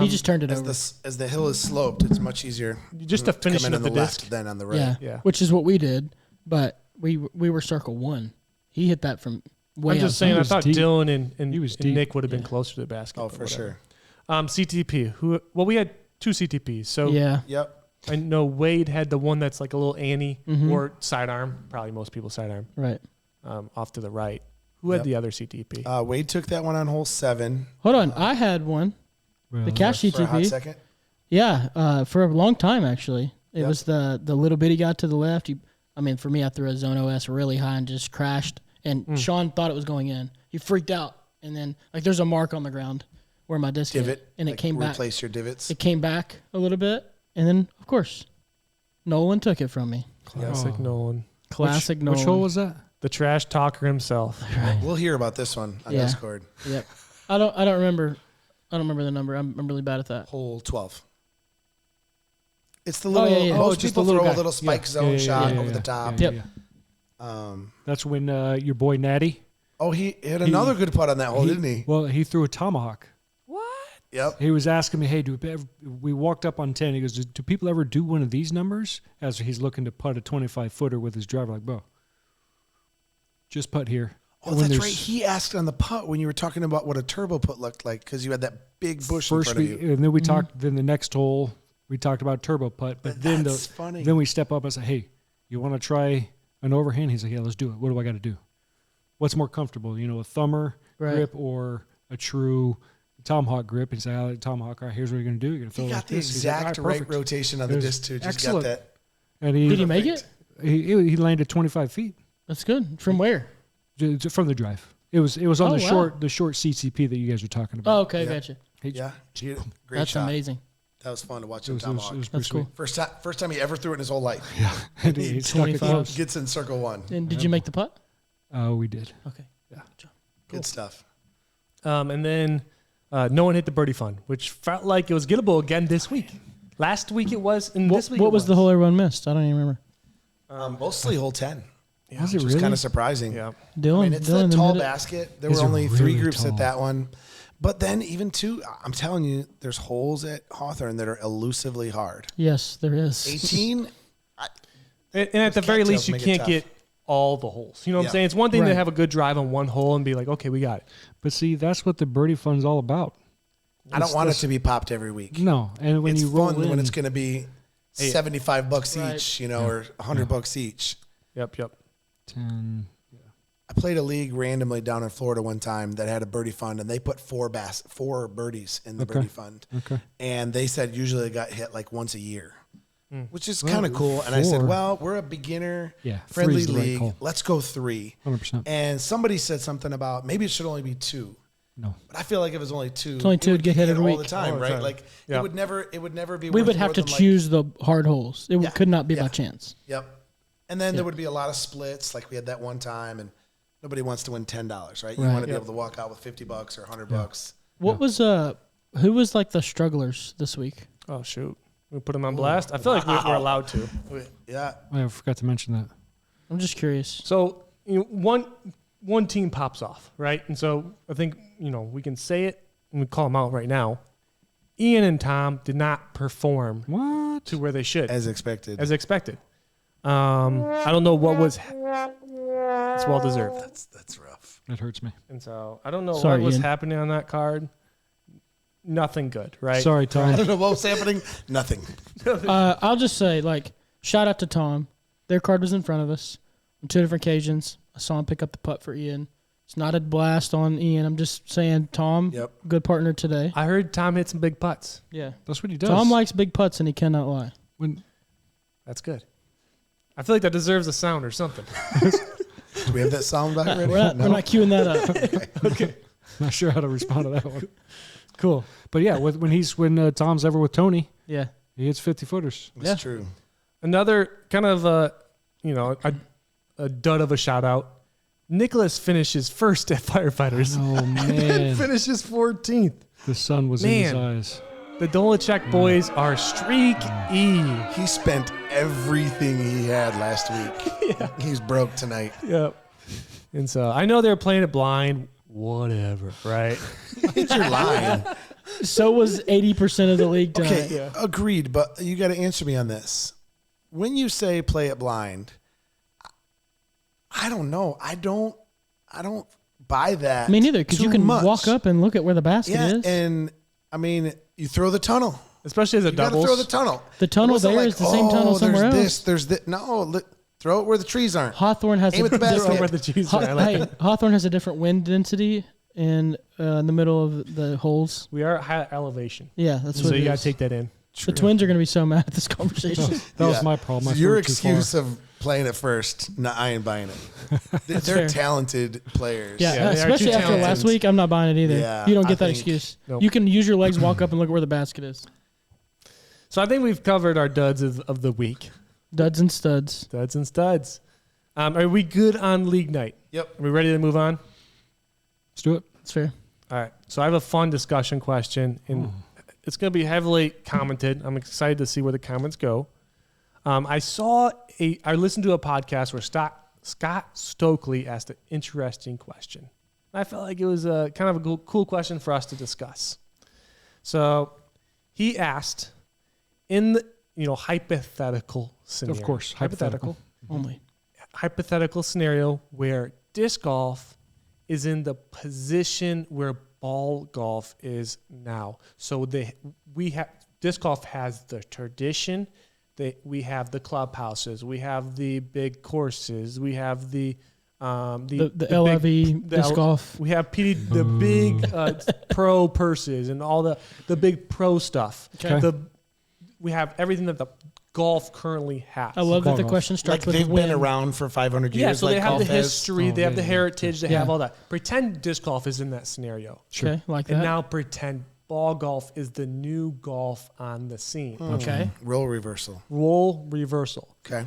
B: He just turned it over.
C: As the hill is sloped, it's much easier
A: just to finish
C: come in
A: of the
C: on the
A: disc.
C: left than on the right.
B: Yeah, which is what we did. But we were circle one. He hit that from way
A: I'm just
B: outside.
A: saying, I thought Dylan and
D: deep.
A: Nick would have been closer to the basket.
C: Oh, for sure.
A: CTP. We had two CTPs. So
C: Yep.
A: I know Wade had the one that's like a little Annie or sidearm. Probably most people sidearm.
B: Right.
A: Off to the right. Who had the other CTP?
C: Wade took that one on hole 7.
B: Hold on. I had one.
D: Really?
B: The cash
C: For a hot
B: CTP.
C: second.
B: Yeah, for a long time, actually. It was the little bitty guy to the left. For me, I threw a Zone OS really high and just crashed. And Sean thought it was going in. He freaked out. And then, there's a mark on the ground where my disc
C: Divot.
B: hit. And it came back.
C: Replace your divots.
B: It came back a little bit. And then, of course, Nolan took it from me.
A: Classic Nolan.
B: Classic Nolan.
D: Which hole was that?
A: The trash talker himself.
B: Right.
C: We'll hear about this one on Discord.
B: Yep. I don't remember. I don't remember the number. I'm really bad at that.
C: Hole 12. It's the little. Most people throw a little spike zone shot over the top.
B: Yep.
D: That's when your boy Natty.
C: Oh, he hit another good putt on that hole, didn't he?
D: Well, he threw a tomahawk.
C: Yep.
D: He was asking me, "Hey, we walked up on 10. He goes, do people ever do one of these numbers?" As he's looking to putt a 25-footer with his driver, like, bro, just putt here.
C: Oh, that's right. He asked on the putt when you were talking about what a turbo putt looked like because you had that big bush in front of you.
D: And then we talked. Then the next hole, we talked about turbo putt. But then
C: funny.
D: Then we step up and say, "Hey, you want to try an overhand?" He's like, "Yeah, let's do it. What do I got to do? What's more comfortable? A thumber grip or a true tomahawk grip?" And say, "I like tomahawk. All right, here's what you're going to do. You're going to throw
C: He
D: like
C: got the
D: this."
C: exact right rotation on the disc too. Just got that.
D: And
B: Did he make it?
D: He landed 25 feet.
B: That's good. From where?
D: From the drive. It was on the short CCP that you guys were talking about.
B: Oh, okay, gotcha.
C: Great
B: That's
C: shot.
B: Amazing.
C: That was fun to watch
D: It
C: him
D: was
C: tomahawk.
B: That's cool.
C: First time he ever threw it in his whole life.
D: Yeah, and he stuck it close.
C: Gets in circle 1.
B: And did you make the putt?
D: We did.
B: Okay.
D: Yeah.
B: Good job.
C: Good stuff.
A: And then no one hit the birdie fun, which felt like it was gettable again this week. Last week it was, and this week
B: what was the hole everyone missed? I don't even remember.
C: Mostly hole 10.
D: Was it
C: Which
D: really?
C: was kind of surprising.
A: Yeah.
B: Dylan,
C: It's
B: Dylan
C: that tall
B: hit it.
C: basket. There
D: It's
C: were only 3
D: really
C: groups
D: tall.
C: at that one. But then even 2, I'm telling you, there's holes at Hawthorne that are elusively hard.
B: Yes, there is.
C: 18,
A: And at the very least, you
C: make it
A: can't
C: tough.
A: get all the holes. You know what
C: Yeah.
A: I'm saying? It's one thing to
B: Right.
A: have a good drive on one hole and be like, okay, we got it.
D: But see, that's what the birdie fun's all about.
C: I don't want it to be popped every week.
D: No, and when
C: It's
D: you roll
C: fun
D: in,
C: when it's going to be $75
B: Right.
C: each, or $100 each.
A: Yep.
D: 10.
C: I played a league randomly down in Florida one time that had a birdie fund, and they put 4 birdies in the birdie fund.
D: Okay.
C: And they said usually it got hit like once a year, which is kind of cool. And I said,
D: 4.
C: well, we're a beginner
D: Yeah,
C: friendly
D: three's the right
C: league.
D: call.
C: Let's go 3.
D: 100%.
C: And somebody said something about maybe it should only be 2.
D: No.
C: But I feel like if it was only 2,
B: It's only 2 would get hit every
C: all
B: week.
C: the time,
A: All the
C: right?
A: time.
C: Like
A: Yeah.
C: it would never be.
B: We
C: worth
B: would
C: more
B: have to
C: than,
B: choose the hard holes. It
C: Yeah.
B: could not be
C: Yeah.
B: by chance.
C: Yep. And then there would be a lot of splits. Like we had that one time, and nobody wants to win $10, right? You
B: Right.
C: want to be able to walk out with $50 or $100.
B: What was who was like the strugglers this week?
A: Oh, shoot. We put them on blast. I feel like we're allowed to.
C: Yeah.
D: I forgot to mention that.
B: I'm just curious.
A: So, one team pops off, right? And so I think, we can say it and we call them out right now. Ian and Tom did not perform to where they should.
C: As expected.
A: I don't know what was. It's well deserved.
C: That's rough.
D: That hurts me.
A: And so I don't know what was happening on that card. Nothing good, right?
D: Sorry, Tom.
C: I don't know what was happening. Nothing.
B: I'll just say, shout out to Tom. Their card was in front of us on 2 different occasions. I saw him pick up the putt for Ian. It's not a blast on Ian. I'm just saying, Tom, good partner today.
A: I heard Tom hit some big putts.
B: Yeah.
D: That's what he does.
B: Tom likes big putts, and he cannot lie.
A: That's good. I feel like that deserves a sound or something.
C: Do we have that sound back ready?
B: We're not queuing that up.
D: Okay. Not sure how to respond to that one.
A: Cool.
D: But yeah, when Tom's ever with Tony,
B: yeah,
D: he hits 50-footers.
C: That's true.
A: Another kind of a dud of a shout out. Nicholas finishes first at Firefighters.
D: Oh man.
A: Finishes 14th.
D: The sun was in his eyes.
A: The Dolachek boys are streaky.
C: He spent everything he had last week.
A: Yeah.
C: He's broke tonight.
A: Yep. And so I know they're playing it blind. Whatever, right?
C: It's your line.
B: So was 80% of the league tonight.
C: Okay, agreed, but you got to answer me on this. When you say play it blind, I don't know. I don't buy that.
B: Me neither, because you can walk up and look at where the basket is.
C: And I mean, you throw the tunnel.
A: Especially as a doubles.
C: You got to throw the tunnel.
B: The tunnel there is the same tunnel somewhere else.
C: There's this. No, throw it where the trees aren't.
B: Hawthorne has
C: Aim at the basket.
A: Where the trees are.
B: Hawthorne has a different wind density in the middle of the holes.
A: We are at high elevation.
B: Yeah, that's what
A: So
B: it
A: you got
B: is.
A: to take that in.
B: The Twins are going to be so mad at this conversation.
D: That was my problem.
C: So your excuse of playing it first, I ain't buying it. They're
B: fair.
C: talented players.
B: Yeah, especially after last week, I'm not buying it either.
C: Yeah,
B: you don't get that excuse.
A: Nope.
B: You can use your legs, walk up, and look at where the basket is.
A: So I think we've covered our duds of the week.
B: Duds and studs.
A: Duds and studs. Are we good on league night?
C: Yep.
A: Are we ready to move on?
D: Let's do it.
B: That's fair.
A: All right. So I have a fun discussion question, and it's going to be heavily commented. I'm excited to see where the comments go. I listened to a podcast where Scott Stokely asked an interesting question. I felt like it was kind of a cool question for us to discuss. So he asked, in the hypothetical scenario.
D: Of course, hypothetical.
B: Only.
A: Hypothetical scenario where disc golf is in the position where ball golf is now. So disc golf has the tradition. We have the clubhouses. We have the big courses. We have the
B: LIV disc golf.
A: We have the big pro purses and all the big pro stuff.
B: Okay.
A: We have everything that the golf currently has.
B: I love that the question starts with
C: they've
B: win.
C: been around for 500 years.
A: Yeah, so
C: like
A: they have the
C: golf has.
A: history, they have the heritage, they have all that. Pretend disc golf is in that scenario.
B: Sure. Okay, like that.
A: And now pretend ball golf is the new golf on the scene.
B: Okay.
C: Role reversal.
A: Okay.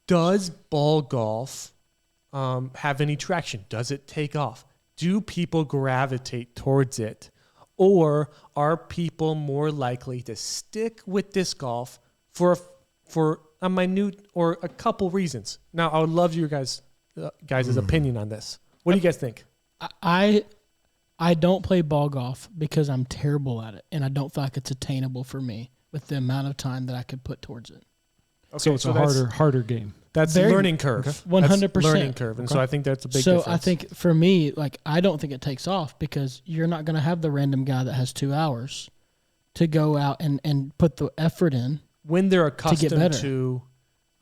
A: Does ball golf have any traction? Does it take off? Do people gravitate towards it? Or are people more likely to stick with disc golf for a minute or a couple reasons? Now, I would love your guys' opinion on this. What do you guys think?
B: I don't play ball golf because I'm terrible at it, and I don't feel like it's attainable for me with the amount of time that I could put towards it.
A: Okay,
D: so it's a harder game.
A: That's a learning curve.
B: 100%.
A: Learning curve. And so I think that's a big difference.
B: So I think for me, I don't think it takes off because you're not going to have the random guy that has 2 hours to go out and put the effort in.
A: When they're accustomed to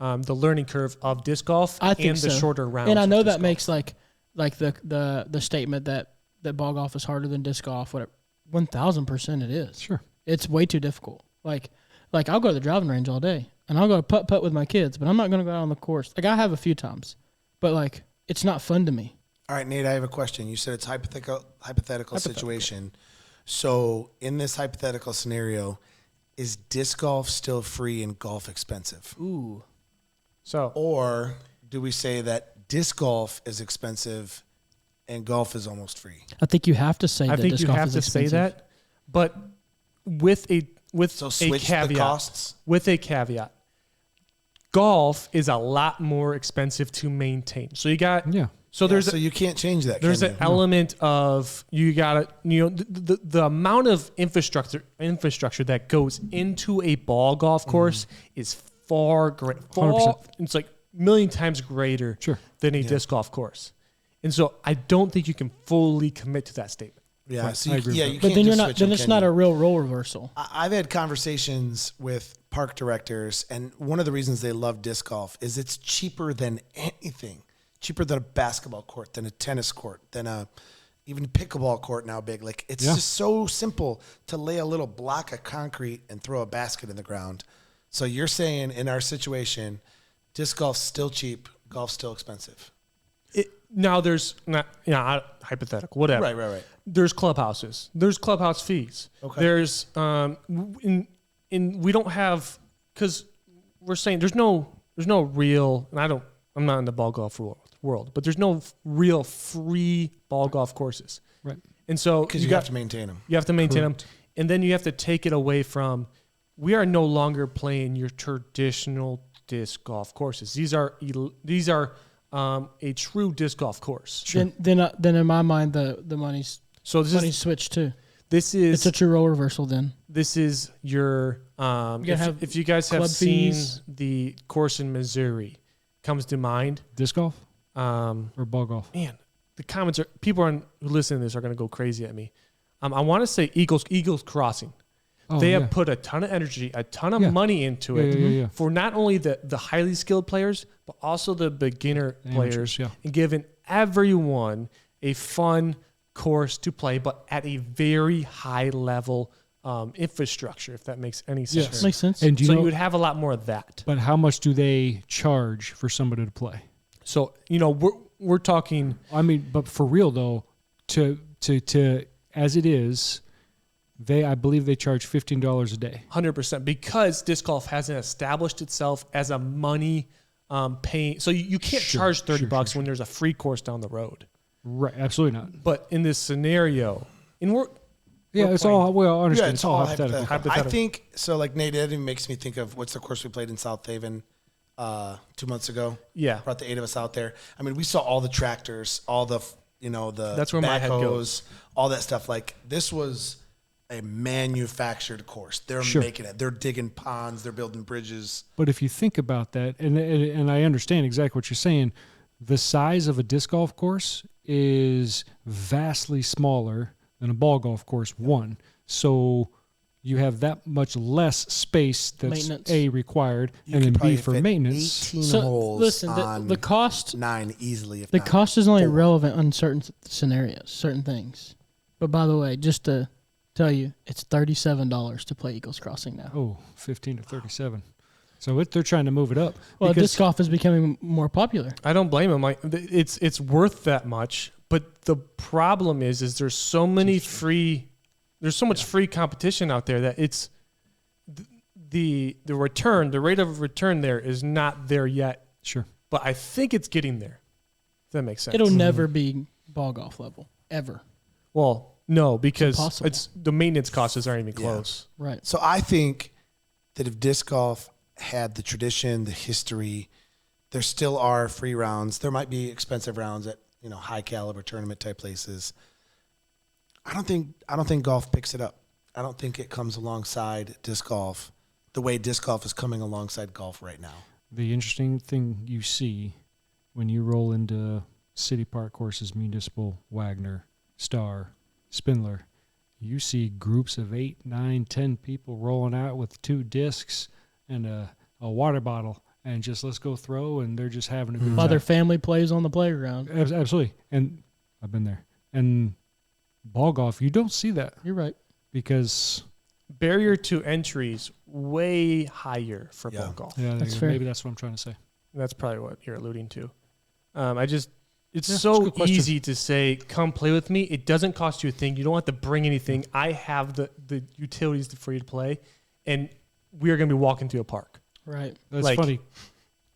A: the learning curve of disc golf and the shorter rounds.
B: And I know that makes like the statement that ball golf is harder than disc golf. 1,000% it is.
D: Sure.
B: It's way too difficult. Like I'll go to the driving range all day and I'll go putt with my kids, but I'm not going to go out on the course. I have a few times, but it's not fun to me.
C: All right, Nate, I have a question. You said it's hypothetical situation. So in this hypothetical scenario, is disc golf still free and golf expensive?
A: Ooh. So,
C: or do we say that disc golf is expensive and golf is almost free?
B: I think you have to say that disc golf is expensive.
A: Say that, but with a
C: caveat. The costs?
A: With a caveat. Golf is a lot more expensive to maintain. So you got So
C: so you can't change that.
A: There's an element of you got to, the amount of infrastructure that goes into a ball golf course is far greater. It's like a million times greater than a disc golf course. And so I don't think you can fully commit to that statement.
C: Yeah,
A: right.
C: so you can't
B: but then you're
C: just
B: not. Then it's not a real role reversal.
C: I've had conversations with park directors, and one of the reasons they love disc golf is it's cheaper than anything. Cheaper than a basketball court, than a tennis court, than even a pickleball court now big. Like it's just so simple to lay a little block of concrete and throw a basket in the ground. So you're saying in our situation, disc golf's still cheap, golf's still expensive.
A: Now there's not, hypothetical, whatever.
C: Right.
A: There's clubhouses. There's clubhouse fees.
C: Okay.
A: There's we don't have, because we're saying there's no real, and I'm not in the ball golf world, but there's no real free ball golf courses.
C: Right.
A: And so
C: because you have to maintain them.
A: You have to maintain them. And then you have to take it away from, we are no longer playing your traditional disc golf courses. These are a true disc golf course.
B: Sure. Then in my mind, the money's switched too. It's a true role reversal. Then
A: this is your if you guys have seen the course in Missouri, comes to mind
D: disc golf or ball golf.
A: Man, the comments are who listen to this are going to go crazy at me. I want to say Eagles Crossing. They have put a ton of energy, a ton of money into it for not only the highly skilled players, but also the beginner players, and giving everyone a fun course to play, but at a very high level infrastructure, if that makes any sense.
B: Yes. Makes sense.
A: And you would have a lot more of that.
D: But how much do they charge for somebody to play?
A: So, we're talking.
D: I mean, but for real though, to as it is, I believe they charge $15 a day.
A: 100%, because disc golf hasn't established itself as a money paying. So you can't charge $30 when there's a free course down the road.
D: Right, absolutely not.
A: But in this scenario,
D: it's all hypothetical.
C: I think so. Like Nate, it makes me think of what's the course we played in South Haven 2 months ago.
A: Yeah,
C: brought the 8 of us out there. I mean, we saw all the tractors, all the
A: that's where my head goes.
C: All that stuff. Like this was a manufactured course. They're making it. They're digging ponds. They're building bridges.
D: But if you think about that, and I understand exactly what you're saying, the size of a disc golf course is vastly smaller than a ball golf course. One, so you have that much less space that's required, and then B for maintenance.
C: 18 holes.
B: Listen, the cost
C: 9 easily.
B: The cost is only relevant on certain scenarios, certain things. But by the way, just to tell you, it's $37 to play Eagles Crossing now.
D: Oh, 15 to 37. So they're trying to move it up.
B: Well, disc golf is becoming more popular.
A: I don't blame them. Like it's worth that much. But the problem is there's so much free competition out there that it's the return, the rate of return there is not there yet.
D: Sure.
A: But I think it's getting there. If that makes sense.
B: It'll never be ball golf level ever.
A: Well, no, because it's the maintenance costs aren't even close.
B: Yeah. Right.
C: So I think that if disc golf had the tradition, the history, there still are free rounds. There might be expensive rounds at high caliber tournament type places. I don't think golf picks it up. I don't think it comes alongside disc golf the way disc golf is coming alongside golf right now.
D: The interesting thing you see when you roll into city park courses, Municipal, Wagner, Star, Spindler, you see groups of 8, 9, 10 people rolling out with 2 discs and a water bottle and just let's go throw, and they're just having a good time.
B: While their family plays on the playground.
D: Absolutely. And I've been there. And ball golf, you don't see that.
B: You're right.
D: Because
A: barrier to entry's way higher for ball golf.
D: Yeah,
B: that's fair.
D: Maybe that's what I'm trying to say.
A: That's probably what you're alluding to. It's so easy to say, come play with me. It doesn't cost you a thing. You don't have to bring anything. I have the utilities for you to play, and we are going to be walking through a park.
B: Right.
D: That's funny.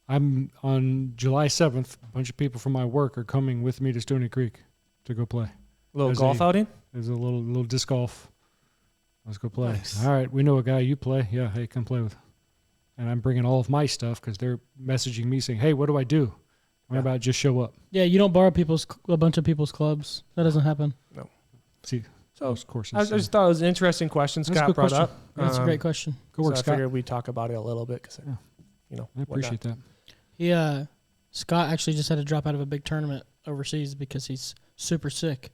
D: I'm on July 7th. A bunch of people from my work are coming with me to Stony Creek to go play.
A: A little golf outing?
D: There's a little disc golf. Let's go play.
C: Nice.
D: All right. We know a guy you play. Yeah. Hey, come play with. And I'm bringing all of my stuff because they're messaging me saying, hey, what do I do? What about just show up?
B: Yeah, you don't borrow a bunch of people's clubs. That doesn't happen.
A: No.
D: See,
A: So
D: most courses.
A: I just thought it was an interesting question
D: That's a
A: Scott
D: good
A: brought
D: question.
A: up.
B: That's a great question.
D: Good work,
A: I
D: Scott.
A: figured we'd talk about it a little bit because,
D: I appreciate that.
B: Scott actually just had to drop out of a big tournament overseas because he's super sick.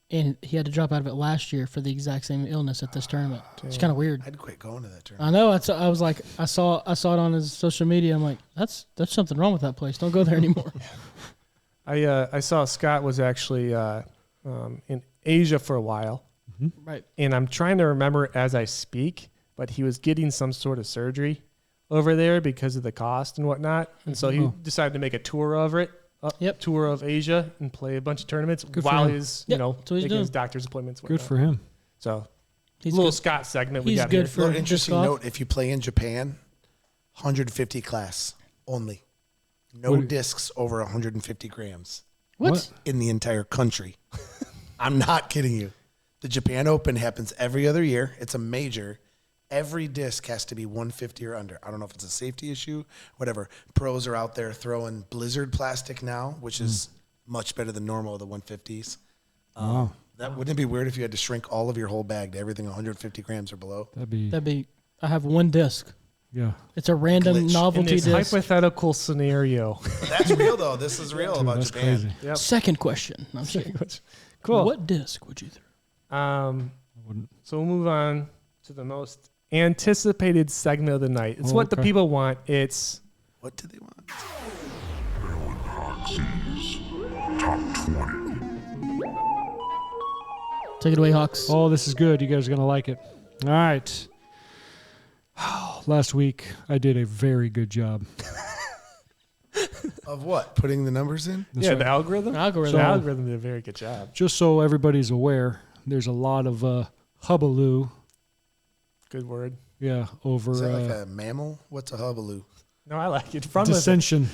B: And he had to drop out of it last year for the exact same illness at this tournament. It's kind of weird.
C: I'd quit going to that tournament.
B: I know. I was like, I saw it on his social media. I'm like, that's something wrong with that place. Don't go there anymore.
A: I saw Scott was actually in Asia for a while.
D: Mm-hmm.
B: Right.
A: And I'm trying to remember as I speak, but he was getting some sort of surgery over there because of the cost and whatnot. And so he decided to make a tour of it. Tour of Asia and play a bunch of tournaments while he's, taking his doctor's appointments.
D: Good for him.
A: So,
B: he's
A: little
B: good.
A: Scott segment
B: He's
A: we got
B: good
A: here.
B: for
C: Little interesting
B: disc golf.
C: note: if you play in Japan, 150 class only, no discs over 150 grams.
B: What?
C: In the entire country? I'm not kidding you. The Japan Open happens every other year. It's a major. Every disc has to be 150 or under. I don't know if it's a safety issue, whatever. Pros are out there throwing blizzard plastic now, which is much better than normal of the 150s.
D: Wow.
C: Wouldn't it be weird if you had to shrink all of your whole bag to everything 150 grams or below?
D: That'd be.
B: I have one disc.
D: Yeah.
B: It's a random
C: Glitch.
B: novelty
A: In this
B: disc.
A: hypothetical scenario.
C: That's real, though. This is real about
D: That's
C: Japan.
D: crazy.
A: Yep.
B: Second question. I'm kidding.
A: Cool.
B: What disc would you throw?
D: I wouldn't.
A: So we'll move on to the most anticipated segment of the night. It's what the people want. It's
C: What do they want?
E: Hoxies Top 20.
B: Take it away, Hawks.
D: Oh, this is good. You guys are going to like it. All right. Last week, I did a very good job.
C: Of what? Putting the numbers in?
D: That's
A: the
D: right.
A: algorithm.
B: Algorithm.
A: The
D: So-
A: algorithm did a very good job.
D: Just so everybody's aware, there's a lot of hubbaloo.
A: Good word.
D: Yeah, over
C: Is that like a mammal? What's a hubbaloo?
A: No, I like it. Fun with it.
D: dissension,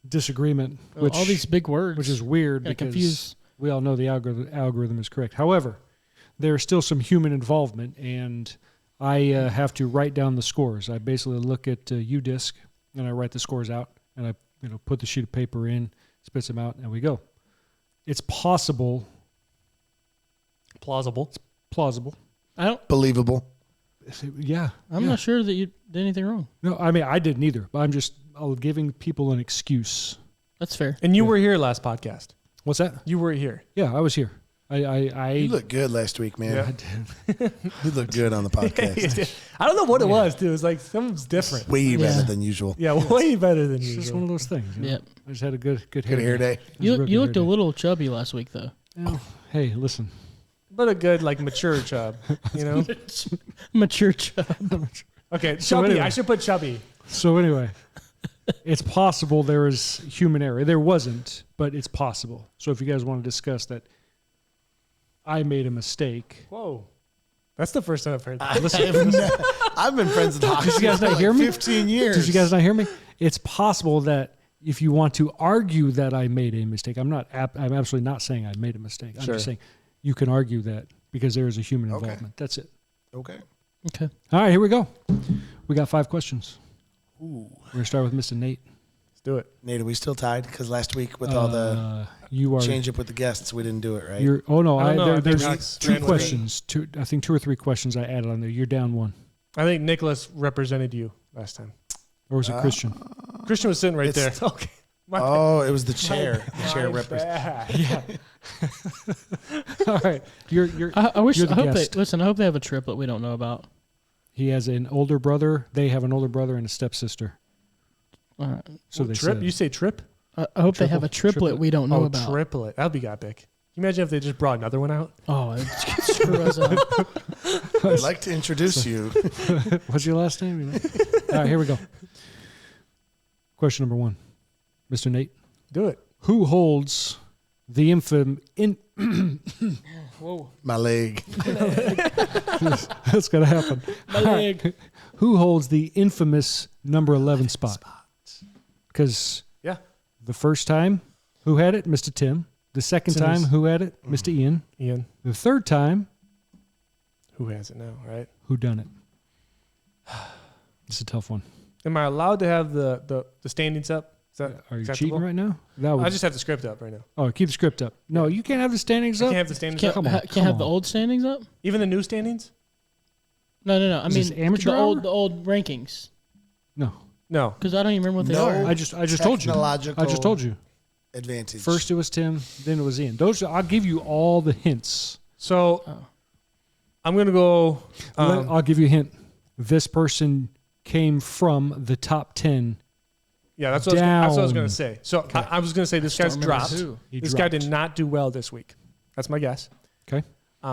D: disagreement, which
B: all these big words.
D: which is weird
B: Kinda
D: because
B: confused.
D: we all know the algorithm is correct. However, there's still some human involvement, and I have to write down the scores. I basically look at UDisc, and I write the scores out, and I put the sheet of paper in, spits them out, and we go. It's possible,
A: Plausible.
D: plausible.
C: Believable.
D: Yeah.
B: I'm not sure that you did anything wrong.
D: No, I mean, I didn't either, but I'm giving people an excuse.
B: That's fair.
A: And you were here last podcast.
D: What's that?
A: You were here.
D: Yeah, I was here.
C: You looked good last week, man.
A: Yeah.
C: You looked good on the podcast.
A: I don't know what it was, dude. It was like something's different.
C: Way better
B: Yeah.
C: than usual.
A: Yeah, way better than
D: It's just one
A: usual.
D: of those things.
B: Yep.
D: I just had a good
C: Good hair day.
B: You
D: It was a
B: you
D: real
B: looked
D: good
B: a
D: hair
B: little chubby last week, though.
D: day. Oh, hey, listen.
A: But a good, like, mature chub, you know?
B: Mature chub.
A: Okay,
D: So
A: chubby.
D: anyway.
A: I should put chubby.
D: So anyway, it's possible there is human error. There wasn't, but it's possible. So if you guys want to discuss that, I made a mistake.
A: Whoa. That's the first time I've heard that.
C: I've been friends with Hoxies
D: Did you guys
C: for
D: not
C: like
D: hear me?
C: 15 years.
D: Did you guys not hear me? It's possible that if you want to argue that I made a mistake, I'm absolutely not saying I made a mistake. I'm
A: Sure.
D: just saying you can argue that because there is a human
C: Okay.
D: involvement. That's it.
C: Okay.
B: Okay.
D: All right, here we go. We got 5 questions.
C: Ooh.
D: We're going to start with Mr. Nate.
A: Let's do it.
C: Nate, are we still tied? Because last week with all the
D: You are.
C: change up with the guests, we didn't do it, right?
D: You're, oh, no.
A: I don't know. I think
D: There's
A: Alex
D: 2
A: ran with it.
D: questions. I think 2 or 3 questions I added on there. You're down 1.
A: I think Nicholas represented you last time.
D: Or was it Christian?
A: Christian was sitting right there.
C: It's-
A: Okay.
C: Oh, it was the chair. The chair represents.
A: Yeah.
D: All right. You're,
B: I wish.
D: You're the
B: I hope
D: guest.
B: they listen. I hope they have a triplet we don't know about.
D: he has an older brother. They have an older brother and a stepsister.
B: All right.
D: So they
A: trip?
D: said.
A: You say trip?
B: I hope they have a triplet we don't know about.
A: Triplet. That'd be epic. Can you imagine if they just brought another one out?
B: Oh, it's screw us up.
C: I'd like to introduce you.
D: What's your last name? You know? All right, here we go. Question number 1. Mr. Nate.
A: Do it.
D: Who holds the
B: Whoa.
C: My leg.
D: That's going to happen.
B: My leg.
D: Who holds the infamous number 11 spot? Because
A: Yeah.
D: the first time, who had it? Mr. Tim. The second
A: Tim's.
D: time, who had it? Mr. Ian.
A: Ian.
D: The third time,
A: Who has it now, right?
D: who done it? It's a tough one.
A: Am I allowed to have the standings up Is that
D: Are you
A: acceptable?
D: cheating right now? That would,
A: I just have the script up right now.
D: oh, keep the script up. No, you can't have the standings
A: I
D: up.
A: can't have the standings
B: Can't,
A: up.
B: can't have the old standings up?
A: Even the new standings?
B: No. I
D: Is
B: mean,
D: this amateur
B: the
D: hour?
B: old rankings.
D: No,
A: No.
B: Because I don't even remember what they
C: No.
B: are.
D: I just told you.
C: Technological
D: I just told you.
C: advantage.
D: First it was Tim, then it was Ian. I'll give you all the hints.
A: So
B: Oh.
A: I'm going to go.
D: I'll give you a hint. This person came from the top 10.
A: Yeah, that's what I was
D: Down.
A: going to say. So I was going to say this guy's
B: don't remember
A: dropped.
B: who.
D: He
A: This guy
D: dropped.
A: did not do well this week. That's my guess.
D: Okay.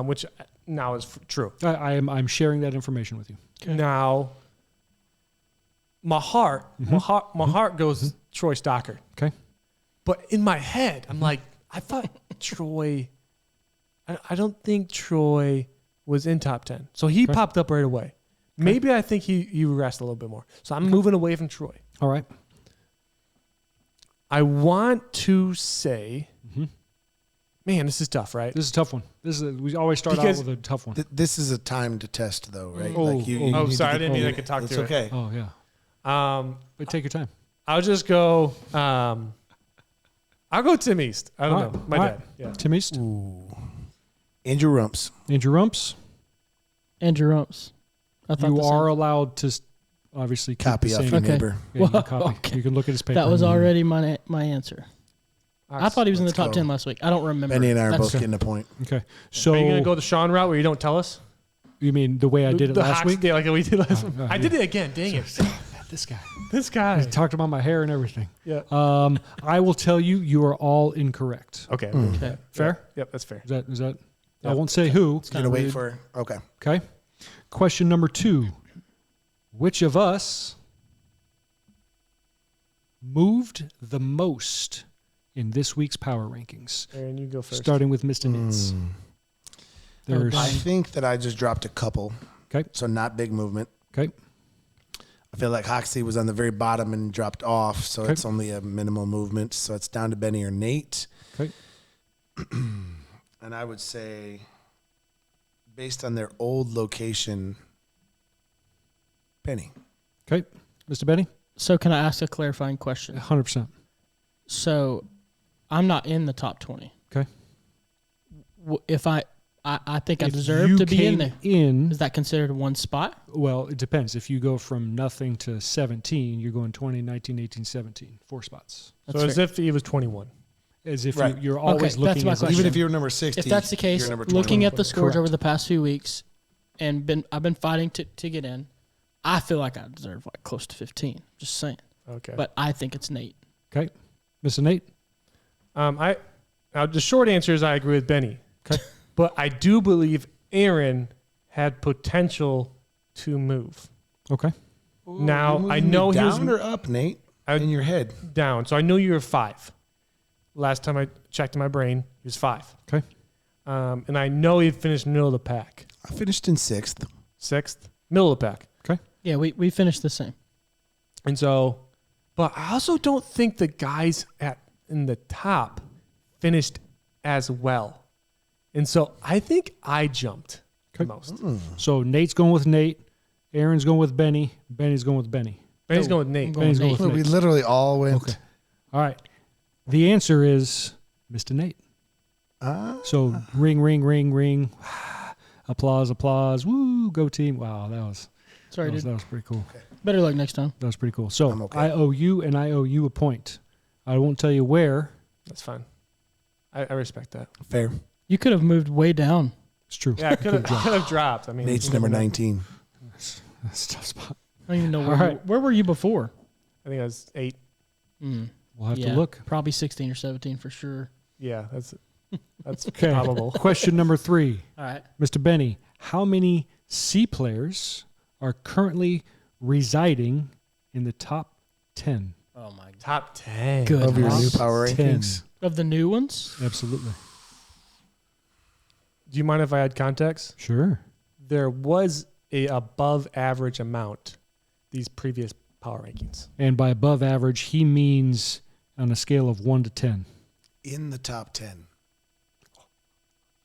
A: Which now is true.
D: I'm sharing that information with you.
B: Okay.
A: Now, my heart goes Troy Stockard.
D: Okay.
A: But in my head, I'm like, I thought Troy. I don't think Troy was in top 10. So he
D: Okay.
A: popped up right away. Maybe I think he regressed a little bit more. So I'm moving away from Troy.
D: All right.
A: I want to say, man, this is tough, right?
D: This is a tough one. We always start out
A: Because-
D: with a tough one.
C: This is a time to test, though, right?
D: Oh,
C: Like you
A: Oh,
C: need to
A: sorry, I
C: get-
A: didn't mean I could talk
C: It's
A: to
C: okay.
D: Oh yeah.
A: it.
D: But take your time.
A: I'll just go. I'll go Tim East. I don't
D: All right.
A: know. My
D: All
A: dad.
D: right.
A: Yeah.
D: Tim East.
C: Ooh. Andrew Rumps.
D: Andrew Rumps.
B: Andrew Rumps. I thought
D: You
B: the same.
D: are allowed to obviously keep
C: Copy
D: the
C: off
D: same.
C: your
B: Okay.
C: neighbor.
D: Yeah, you, can
B: Whoa,
D: copy.
B: okay.
D: You can look at his paper.
B: That was already my answer. I thought he was in the
C: Let's
B: top
C: go.
B: 10 last week. I don't remember.
C: Benny and I are
B: That's-
C: both getting a point.
D: Okay. So
A: Are you gonna go the Sean route where you don't tell us?
D: you mean the way I did it
A: the
D: last
A: Hox
D: week?
A: day like we did last week.
D: yeah.
A: I did it again. Dang it!
D: This guy.
A: This guy.
D: He talked about my hair and everything.
A: Yeah.
D: I will tell you, you are all incorrect.
A: Okay.
B: Okay.
D: Fair?
A: Yep, that's fair.
D: Is that? I
A: Yep.
D: won't say who.
B: It's
C: Gonna
B: kinda
C: wait
B: rude.
C: for. Okay.
D: Okay. Question number 2. Which of us moved the most in this week's power rankings?
A: Aaron, you go first.
D: Starting with Mr. Nitz. There's
C: I think that I just dropped a couple.
D: Okay.
C: So not big movement.
D: okay.
C: I feel like Hoxie was on the very bottom and dropped off, so
D: Okay.
C: it's only a minimal movement. So it's down to Benny or Nate.
D: Okay.
C: And I would say, based on their old location, Benny.
D: Okay. Mr. Benny?
B: So can I ask a clarifying question?
D: 100%.
B: So I'm not in the top 20.
D: Okay.
B: If I think I
D: If
B: deserve
D: you
B: to be in
D: came
B: there.
D: in,
B: Is that considered one spot?
D: well, it depends. If you go from nothing to 17, you're going 20, 19, 18, 17. 4 spots.
A: So
B: That's
A: as
B: fair.
A: if he was 21.
D: As if
C: Right.
D: you're always
B: that's
D: looking
B: my
D: as a-
B: question.
C: Even if you're number 60,
B: If that's the case,
C: you're number
B: looking
C: 21.
B: at the scores
D: Correct.
B: over the past few weeks, and I've been fighting to get in, I feel like I deserve like close to 15. Just saying.
A: Okay.
B: But I think it's Nate.
D: Okay. Mr. Nate?
A: The short answer is I agree with Benny.
D: Okay.
A: But I do believe Aaron had potential to move
D: Okay.
A: Now,
C: You're
A: I
C: moving
A: know
C: me
A: he was-
C: down or up, Nate, in your head.
A: down. So I knew you were 5. Last time I checked in my brain, he was 5.
D: Okay.
A: And I know he finished middle of the pack.
C: I finished in 6th.
A: 6th, middle of the pack.
B: Yeah, we finished the same.
A: And so, but I also don't think the guys in the top finished as well. And so I think I jumped the most.
D: So Nate's going with Nate. Aaron's going with Benny. Benny's going with Benny.
A: Benny's
B: No,
A: going with Nate.
B: I'm going
D: Benny's
B: with
D: going
B: Nate.
D: with
C: We
D: Nate.
C: literally all went.
D: Okay. All right. The answer is Mr. Nate.
C: Ah.
D: So ring, ring, ring, ring. Applause, applause. Woo, go team. Wow, that was
B: Sorry, dude.
D: that was pretty cool.
B: Better luck next time.
D: That was pretty cool. So
C: I'm okay.
D: I owe you and I owe you a point. I won't tell you where.
A: That's fine. I respect that.
C: Fair.
B: You could have moved way down.
D: It's true.
A: Yeah, I could have dropped. I mean,
C: Nate's
A: you
C: number
A: never know.
C: 19.
D: That's a tough spot.
B: I don't even know
D: All
B: where.
D: right.
B: Where were you before?
A: I think I was 8.
D: We'll have
B: Yeah,
D: to look.
B: Probably 16 or 17 for sure.
A: Yeah, that's
D: Okay.
A: probable.
D: Question number 3.
B: All right.
D: Mr. Benny, how many C players are currently residing in the top 10?
B: Oh my god.
A: Top 10.
B: Good.
C: Of your
B: Top
C: new power
D: 10.
C: rankings.
B: Of the new ones?
D: Absolutely.
A: Do you mind if I add context?
D: Sure.
A: There was a above average amount these previous power rankings.
D: And by above average, he means on a scale of 1 to 10.
C: In the top 10.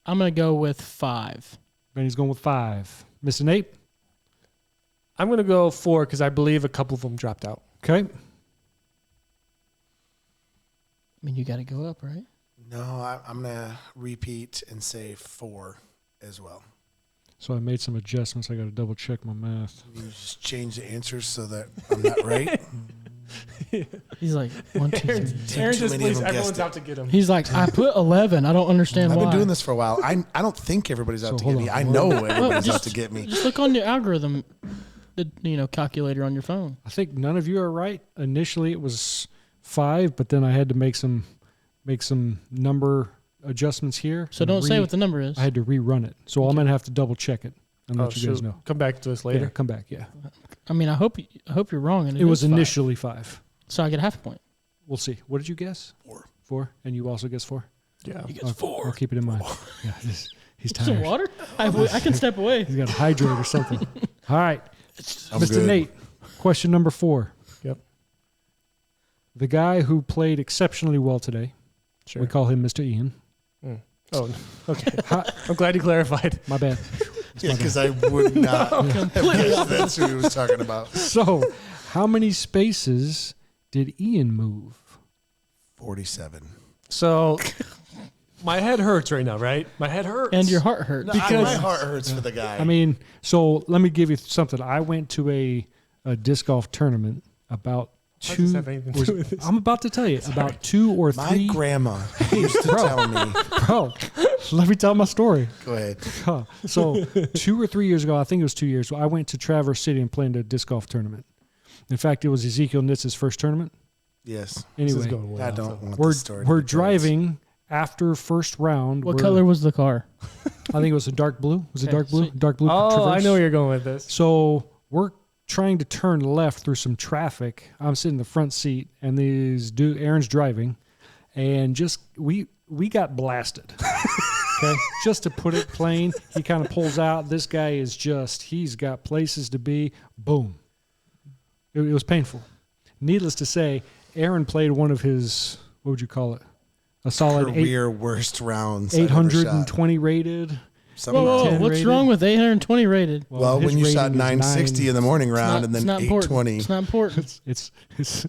B: I'm gonna go with 5.
D: Benny's going with 5. Mr. Nate?
A: I'm going to go 4 because I believe a couple of them dropped out.
D: Okay.
B: mean, you got to go up, right?
C: No, I'm going to repeat and say 4 as well.
D: So I made some adjustments. I got to double check my math.
C: You just change the answers so that I'm not right.
B: He's like, 1, 2, 3.
A: Aaron
C: Too
A: just
C: many
A: believes
C: of them
A: everyone's
C: guessed
A: out to get him.
B: He's like, I put 11. I don't understand
C: I've
B: why.
C: been doing this for a while. I don't think everybody's out
D: So
C: to
D: hold
C: get me.
D: on.
C: I know
B: Well,
C: everybody's out to get me.
B: Just look on your algorithm, the calculator on your phone.
D: I think none of you are right. Initially, it was 5, but then I had to make some number adjustments here.
B: So don't say what the number is.
D: I had to rerun it. So I'm going to have to double check it and let you guys know.
A: Come back to us
D: Yeah,
A: later.
D: come back, yeah.
B: I mean, I hope you're wrong. And
D: It was
B: is 5.
D: initially 5.
B: So I get half a point.
D: We'll see. What did you guess?
C: 4.
D: 4? And you also guess 4?
A: Yeah.
B: You get
D: I'll
B: 4.
D: I'll keep it in mind. Yeah, he's
B: Some
D: tired.
B: water? I can step away.
D: He's got to hydrate or something. All right.
C: I'm
D: Mr.
C: good.
D: Nate, question number 4.
A: Yep.
D: The guy who played exceptionally well today,
A: Sure.
D: we call him Mr. Ian.
A: Oh, okay. I'm glad you clarified.
D: My bad.
C: Yeah, because I would not have guessed that's who he was talking about.
D: So, how many spaces did Ian move?
C: 47.
A: So, my head hurts right now, right? My head hurts.
B: And your heart hurts.
C: No, my heart hurts for the guy.
D: I mean, so let me give you something. I went to a disc golf tournament about
A: How does
D: 2.
A: this have anything to do with this?
D: I'm about to tell you about 2 or
C: my
D: 3.
C: grandma used to tell me.
D: Bro, let me tell my story.
C: Go ahead.
D: So 2 or 3 years ago, I think it was 2 years ago, I went to Traverse City and played in a disc golf tournament. In fact, it was Ezekiel Nitz's first tournament.
C: Yes.
A: This is
D: Anyway,
A: going well.
C: I don't want
D: we're
C: this story. to
D: we're
C: be told.
D: driving after first round.
B: What color was the car?
D: I think it was a dark blue. Was it
B: Okay,
D: dark blue?
B: sweet.
D: Dark blue.
A: Oh, I
D: Traverse.
A: know where you're going with this.
D: So we're trying to turn left through some traffic. I'm sitting in the front seat, and Aaron's driving, and just we got blasted. Okay, just to put it plain, he kind of pulls out. This guy is he's got places to be. Boom. It was painful. Needless to say, Aaron played one of his, what would you call it? A solid
C: career worst rounds. I've ever shot.
D: 820 rated.
C: Something
B: Whoa,
C: like
B: whoa,
C: that.
B: whoa.
D: 10
B: What's
D: rated.
B: wrong with 820 rated?
C: Well,
D: his
C: when you shot
D: rating is
C: 960 in the morning round and then
B: It's important.
C: 820.
B: It's not important.
D: It's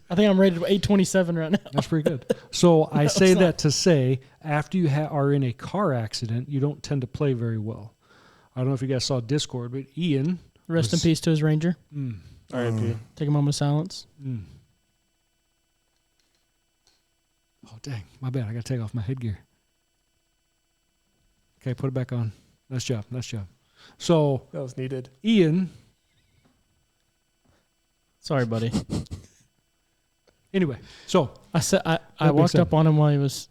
B: I think I'm rated 827 right now.
D: That's pretty good. So I say
B: it's
D: that
B: not.
D: to say, after you are in a car accident, you don't tend to play very well. I don't know if you guys saw Discord, but Ian.
B: Rest in
D: was-
B: peace to his ranger.
A: R.I.P.
B: Take a moment of silence.
D: Oh, dang. My bad. I got to take off my headgear. Okay, put it back on. Nice job. Nice job. So,
A: That was needed.
D: Ian,
B: Sorry, buddy.
D: anyway, so
B: I said I
D: being
B: walked
D: said.
B: up on him while he was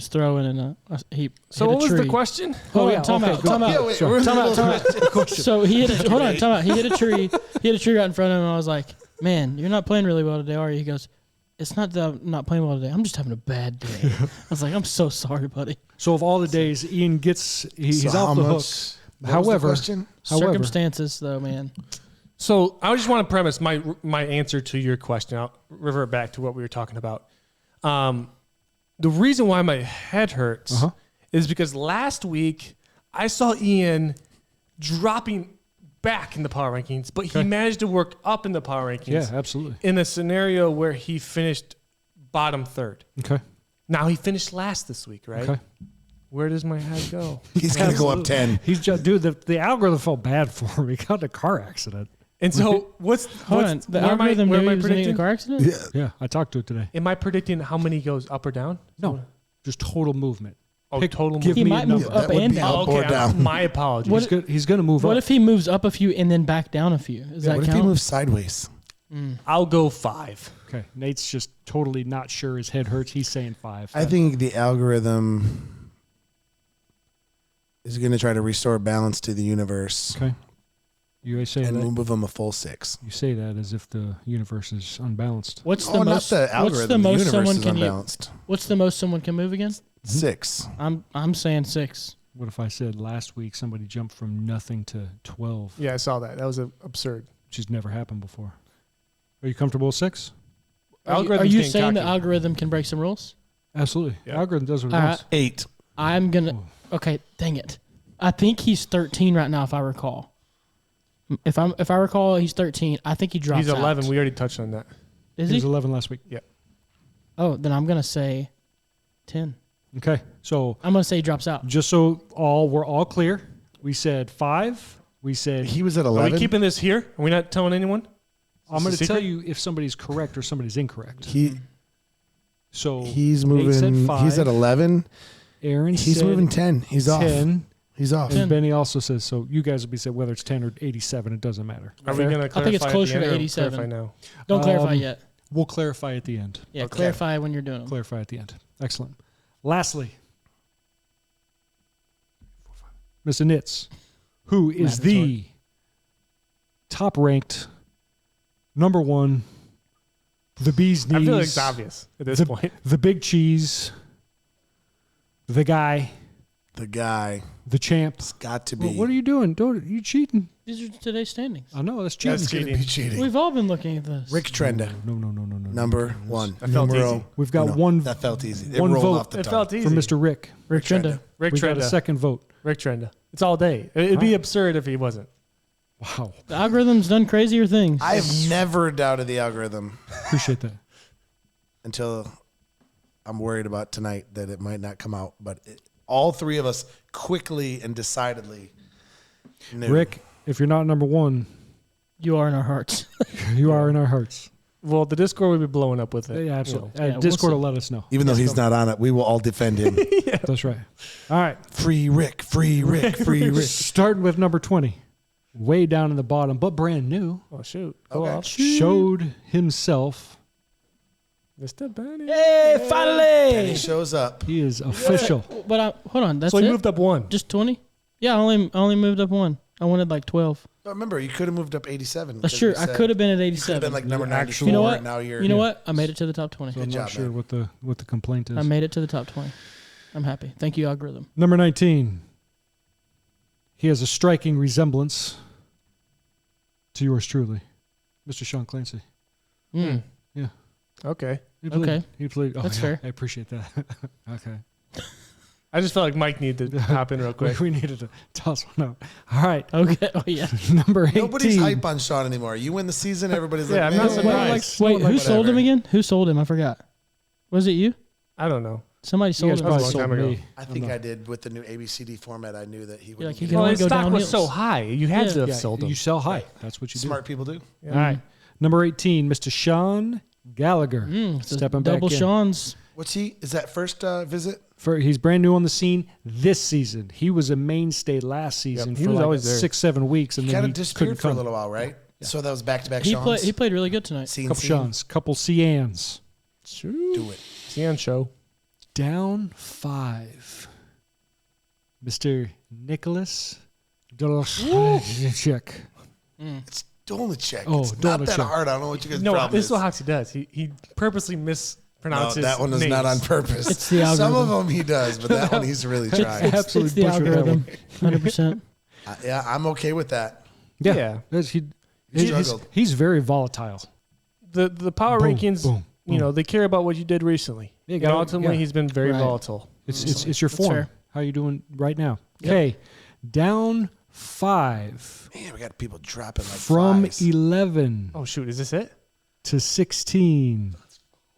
B: throwing, and he
A: So
B: hit
A: what
B: a
A: was the
B: tree.
A: question?
B: Hold
D: yeah,
B: on, time
D: okay,
B: out,
D: go-
B: time out.
C: Yeah, wait,
D: Sure.
C: we're in the
B: Time out,
C: middle of
B: time out. So he hit a hold on, time out. He hit a tree. He hit a tree right in front of him. And I was like, "Man, you're not playing really well today, are you?" He goes, "It's not that I'm not playing well today. I'm just having a bad day." I was like, "I'm so sorry, buddy."
D: So of all the days, Ian gets he's
C: So
D: off
C: how
D: the hook.
C: much- what was the
D: However,
C: question?
B: Circumstances, though, man.
A: So I just want to premise my answer to your question. I'll revert back to what we were talking about. The reason why my head hurts is because last week I saw Ian dropping back in the power rankings, but he managed to work up in the power rankings.
D: Yeah, absolutely.
A: In a scenario where he finished bottom third.
D: Okay.
A: Now he finished last this week, right?
D: Okay.
A: Where does my head go?
C: He's going to go up 10.
D: He's just dude. The algorithm felt bad for him. He got in a car accident.
A: And so what's
B: Hold on. The
A: where am I-
B: algorithm
A: where
B: knew
A: am I
B: he was in a
A: predicting?
B: car accident?
C: Yeah.
D: Yeah, I talked to it today.
A: Am I predicting how many goes up or down?
D: No, just total movement.
A: Oh,
D: Pick-
A: total
D: give
B: He
A: movement.
D: me a
B: might move
D: number.
B: up
C: That would
B: and
C: be
B: down.
C: up or down.
A: My apologies.
D: He's gonna move
B: What
D: up.
B: if he moves up a few and then back down a few? Does that
C: What if
B: count?
C: he moves sideways?
A: I'll go 5.
D: Okay, Nate's just totally not sure. His head hurts. He's saying 5.
C: I think the algorithm is going to try to restore balance to the universe
D: Okay. You say
C: and
D: that.
C: move him a full 6.
D: You say that as if the universe is unbalanced.
B: What's the
C: Oh, not
B: most?
C: the
B: What's the
C: algorithm. The
B: most
C: universe
B: someone
C: is
B: can
C: unbalanced.
B: What's the most someone can move again?
C: 6.
B: I'm saying 6.
D: What if I said last week somebody jumped from nothing to 12,
A: Yeah, I saw that. That was absurd.
D: which has never happened before? Are you comfortable with 6?
B: Are
A: Algorithm's
B: you
A: getting
B: saying the
A: cocky.
B: algorithm can break some rules?
D: Absolutely.
A: Yeah.
D: Algorithm does what it
B: All
D: wants.
B: right.
C: 8.
B: I'm gonna.
D: Oh.
B: Okay, dang it. I think he's 13 right now, if I recall. If I recall, he's 13. I think he drops.
A: He's 11.
B: Out.
A: We already touched on that.
B: Is
D: He
B: he?
D: was 11 last week.
B: Oh, then I'm gonna say 10.
D: Okay, so
B: I'm going to say he drops out.
D: just so we're all clear, we said 5. We said
C: He was at
A: Are
C: 11.
A: we keeping this here? Are we not telling anyone?
D: I'm going
A: Is this
D: to
A: a
D: tell
A: secret?
D: you if somebody's correct or somebody's incorrect. So
C: He's
D: Nate said
C: moving.
D: 5.
C: He's at 11.
D: Aaron
C: He's
D: said
C: moving 10. He's off.
D: 10.
C: He's off.
D: And Benny also says, so you guys will be said whether it's 10 or 87, it doesn't matter.
A: Are we
D: Fair?
A: going to clarify?
B: I think it's
A: at the
B: closer
A: end
B: to
A: or
B: 87.
A: Clarify now.
B: Don't clarify yet.
D: We'll clarify at the end.
B: Yeah,
C: Okay.
B: clarify when you're doing them.
D: Clarify at the end. Excellent. Lastly, Mr. Nitz, who is
B: Madness
D: the top-ranked number 1, the bee's knees,
A: I feel like it's obvious at this point.
D: the big cheese, the guy,
C: The guy.
D: the champ.
C: It's got to be.
D: What are you doing? You cheating?
B: These are today's standings.
D: I know that's cheating.
C: That's going to be cheating.
B: We've all been looking at this.
C: Rick Trenda.
D: No.
C: Number 1.
A: That felt
C: Numero
A: easy.
D: We've got
C: uno.
D: one.
C: That felt easy. It
D: one
C: rolled
D: vote.
C: off the
A: It
C: tongue.
A: felt easy.
D: For Mr. Rick.
B: Rick Trenda.
A: Rick
D: We got a
A: Trenda.
D: second vote.
A: Rick Trenda. It's all day. It'd be absurd if he wasn't.
D: Wow.
B: The algorithm's done crazier things.
C: I have never doubted the algorithm
D: Appreciate that.
C: until I'm worried about tonight that it might not come out. But all three of us quickly and decidedly knew.
D: Rick, if you're not number 1,
B: You are in our hearts.
D: you are in our hearts.
A: Well, the Discord would be blowing up with it.
D: Yeah, absolutely.
B: Yeah, we'll
D: Discord
B: see.
D: will let us know.
C: Even though he's not on it, we will all defend him.
D: That's right. All right.
C: Free Rick, free Rick, free Rick.
D: Starting with number 20, way down in the bottom, but brand new,
A: Oh, shoot. Go
C: Okay.
A: off.
D: showed himself.
A: Mr. Benny.
B: Hey,
C: And he
B: finally!
C: shows up.
D: He is official.
B: But hold on, that's
A: So he
B: it?
A: moved up 1.
B: Just 20? Yeah, I only moved up 1. I wanted like 12.
C: But remember, you could have moved up 87.
B: That's true. I could have been at
C: You could have
B: 87.
C: been like number
D: You
C: 94.
D: actually-
B: You know what?
C: Now you're.
B: You know what? I made it to the top 20.
D: So I'm
C: Good
D: not
C: job,
D: sure
C: man.
D: what the complaint is.
B: I made it to the top 20. I'm happy. Thank you, algorithm.
D: Number 19. He has a striking resemblance to yours truly, Mr. Sean Clancy.
B: Mm.
D: Yeah.
A: Okay.
D: He played,
B: Okay.
D: He played. Oh,
B: That's
D: yeah,
B: fair.
D: I appreciate that. Okay.
A: I just felt like Mike needed to hop in real quick.
D: We needed to toss one out. All right.
B: Okay. Oh, yeah.
D: Number 18.
C: Nobody's hype on Sean anymore. You win the season, everybody's like,
A: Yeah, I'm
C: man,
A: not
C: well,
A: surprised.
B: Wait, who sold him
C: whatever.
B: again? Who sold him? I forgot. Was it you?
A: I don't know.
B: Somebody
D: You
B: sold
D: guys
B: him.
D: probably
A: long
D: sold
A: time ago.
D: me.
C: I think I did with the new ABCD format. I knew that he would.
B: like, he
C: get
B: can
C: it.
A: Well,
B: only
A: his
B: go
A: stock
B: down
A: was
B: hills.
A: so high. You had to have sold him.
D: You sell high. That's what you do.
C: Smart people do.
A: Yeah.
D: All right. Number 18, Mr. Sean Gallagher.
B: It's a
D: Stepping back
B: double
D: in.
B: Sean's.
C: What's he? Is that first visit?
D: He's brand new on the scene this season. He was a mainstay last season
A: Yep, he
D: for
A: was
D: like
A: always there.
D: 6-7 weeks, and
C: He
D: then
C: kind
D: he
C: of disappeared
D: couldn't
C: for a
D: come.
C: little while, right? So that was back-to-back
B: He
C: Sean's.
B: played really good tonight.
C: Scene,
D: Couple
C: scene.
D: Sean's, couple Cians.
C: Do it.
A: Cian show.
D: Down 5, Mr. Nicholas Dolachek.
C: It's Dolachek.
D: Oh,
C: it's not that
D: Dolachek.
C: hard. I don't know what you guys'
A: No,
C: problem
A: this
C: is.
A: is what Hoxie does. He purposely
C: No,
A: mispronounces
C: that one was
A: names.
C: not on purpose.
B: It's the
C: Some of
B: algorithm.
C: them he does, but that one he's really trying.
D: Absolutely
B: It's the
D: butchered that
B: algorithm.
D: one.
B: 100%.
C: Yeah, I'm okay with that.
A: Yeah.
D: He's very volatile.
A: The power
D: Boom,
A: rankings,
D: boom,
A: you know, they care about what you did recently.
D: Yeah,
A: And
D: got it,
A: ultimately,
D: yeah.
A: he's been very
B: Right.
A: volatile.
D: It's your
B: That's
D: form.
B: fair.
D: How you doing right now? Okay, down 5
C: Man, we got people dropping like
D: from
C: flies.
D: 11
A: Oh, shoot. Is this it?
D: to 16.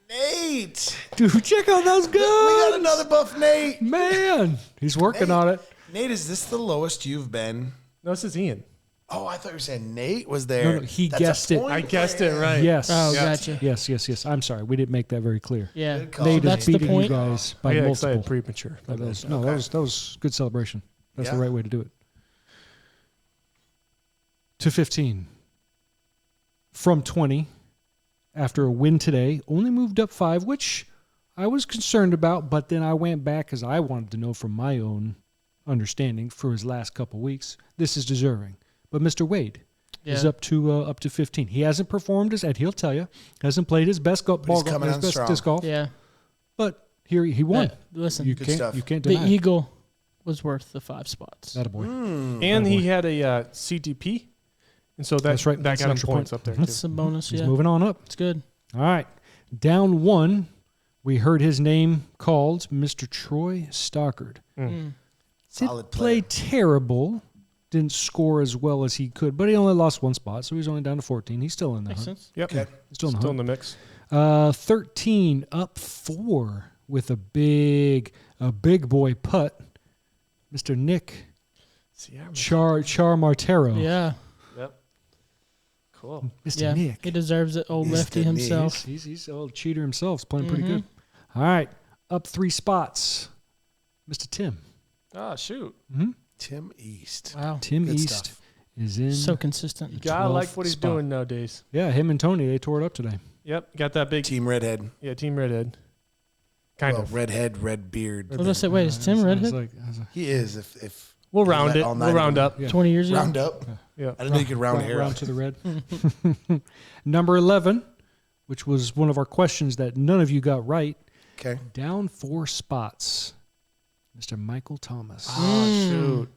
C: Nate.
D: Dude, check out those
C: We
D: guns.
C: got another buff Nate.
D: Man, he's working
C: Nate.
D: on it.
C: Nate, is this the lowest you've been?
A: No, this is Ian.
C: Oh, I thought you were saying Nate was there.
D: No, he
C: That's a
D: guessed it.
C: point
A: I guessed it
C: plan.
A: right.
D: Yes.
B: Oh,
A: Yeah.
B: gotcha.
D: Yes. I'm sorry. We didn't make that very clear.
B: Yeah.
C: Good call.
D: Nate
B: That's
D: is
B: the
D: beating you
B: point.
D: guys
A: I
D: by
A: got
D: multiple.
A: excited premature.
D: That was good celebration. That's the
C: Yeah.
D: right way to do it. To 15. From 20, after a win today, only moved up 5, which I was concerned about, but then I went back because I wanted to know from my own understanding for his last couple weeks. This is deserving. But Mr. Wade is
B: Yeah.
D: up to 15. He hasn't performed as, and he'll tell you, hasn't played his best
C: he's coming
D: his
C: on
D: best
C: strong.
D: disc golf,
B: Yeah.
D: but here he won.
B: Listen,
D: You
C: Good
D: can't
C: stuff.
D: you can't
B: the
D: deny it.
B: Eagle was worth the 5 spots.
D: That a boy.
A: And he had a CTP. And so
D: That's right.
A: that
D: That's
A: got him
D: extra
A: points
D: point.
A: up there,
B: That's
A: too.
B: a bonus.
D: He's
B: Yeah.
D: moving on up.
B: It's good.
D: All right. Down 1, we heard his name called, Mr. Troy Stockard.
C: Solid
D: Didn't play
C: player.
D: terrible. Didn't score as well as he could, but he only lost 1 spot, so he's only down to 14. He's still in the
B: Makes
D: hunt.
B: sense.
A: Yep.
C: Okay.
D: He's still in the
A: Still in
D: hunt.
A: the mix.
D: 13, up 4. with a big boy putt, Mr. Nick Char Martero.
B: Yeah.
A: Yep. Cool.
D: Mr.
B: Yeah.
D: Nick.
B: He deserves it. Old lefty himself.
D: He's a old cheater himself. He's playing pretty good. All right. Up 3 spots, Mr. Tim.
A: Oh, shoot.
D: Mm-hmm.
C: Tim East.
B: Wow.
D: Tim
C: Good
D: East
C: stuff.
D: is in.
B: So consistent.
A: You gotta like what he's
D: spot.
A: doing nowadays.
D: Yeah, him and Tony, they tore it up today.
A: Yep. Got that big.
C: Team Redhead.
A: Yeah, Team Redhead. Kind
C: Well,
A: of.
C: redhead, red beard.
B: What did I say? Wait, is Tim redhead?
C: He is. If
A: We'll
C: you
A: round
C: let
A: it.
C: all
A: We'll
C: 9
A: round
C: of
A: up.
C: them-
D: Yeah.
B: 20 years ago?
C: Round up.
A: Yeah.
C: I didn't know you could round hair.
D: Round to the red. Number 11, which was one of our questions that none of you got right.
C: Okay.
D: Down 4 spots, Mr. Michael Thomas.
A: Oh, shoot.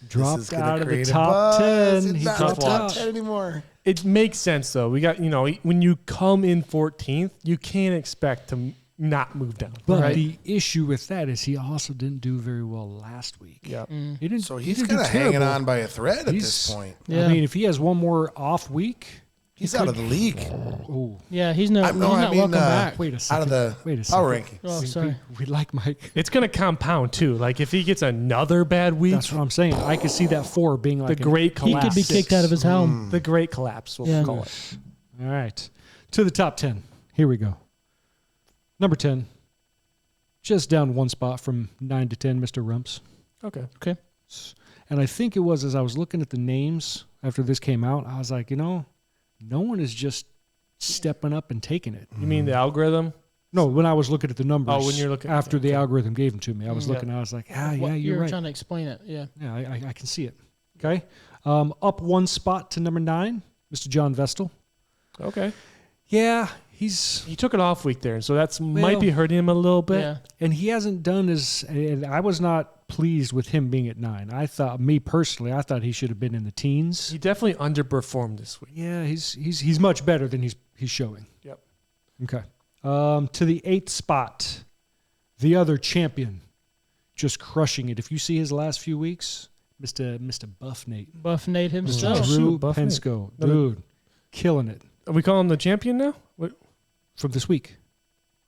D: Dropped
C: This is gonna
D: out of the
C: create a
D: top
C: buzz.
D: 10.
C: It's
D: He
C: not
D: dropped
C: top
D: out.
C: 10 anymore.
A: It makes sense, though. We got, when you come in 14th, you can't expect to not move down.
D: But
A: right?
D: the issue with that is he also didn't do very well last week.
A: Yeah.
D: He didn't.
C: So
D: he
C: he's
D: didn't do
C: kind of hanging
D: terrible.
C: on by a thread at
D: He's-
C: this point.
B: Yeah.
D: I mean, if he has one more off week,
C: He's out of the league.
D: oh,
B: Yeah, he's not welcome back.
D: wait a second.
C: Out of the
D: Wait a second.
C: power ranking.
B: Oh, sorry.
D: We like Mike.
A: It's going to compound, too. Like, if he gets another bad week,
D: That's what I'm saying. I could see that 4 being like
A: the great
B: He
A: collapse.
B: could be kicked out of his home.
A: The great collapse, we'll
B: Yeah.
A: call it.
D: All right. To the top 10. Here we go. Number 10. Just down 1 spot from 9 to 10, Mr. Rumps.
A: Okay.
D: And I think it was as I was looking at the names after this came out, I was like, no one is just stepping up and taking it.
A: You mean the algorithm?
D: No, when I was looking at the numbers.
A: Oh, when you're looking-
D: after the
A: okay.
D: algorithm gave them to me, I was
A: Yeah.
D: looking. I was like, yeah,
B: What-
D: you're
B: were
D: right.
B: trying to explain it. Yeah.
D: Yeah, I can see it. Okay. Up 1 spot to number 9, Mr. John Vestal.
A: Okay.
D: Yeah, he's
A: He took an off week there, so that's might
D: Well,
A: be hurting him a little bit.
B: Yeah.
D: and he hasn't done as. And I was not pleased with him being at 9. I thought, me personally, I thought he should have been in the teens.
A: He definitely underperformed this week.
D: Yeah, he's much better than he's showing.
A: Yep.
D: Okay. To the 8th spot, the other champion, just crushing it. If you see his last few weeks, Mr. Buff Nate.
B: Buff Nate himself.
A: shoot,
D: Drew
A: Buff Nate.
D: Pensko.
A: No,
D: Dude, killing it
A: Are we calling him the champion now? What?
D: from this week.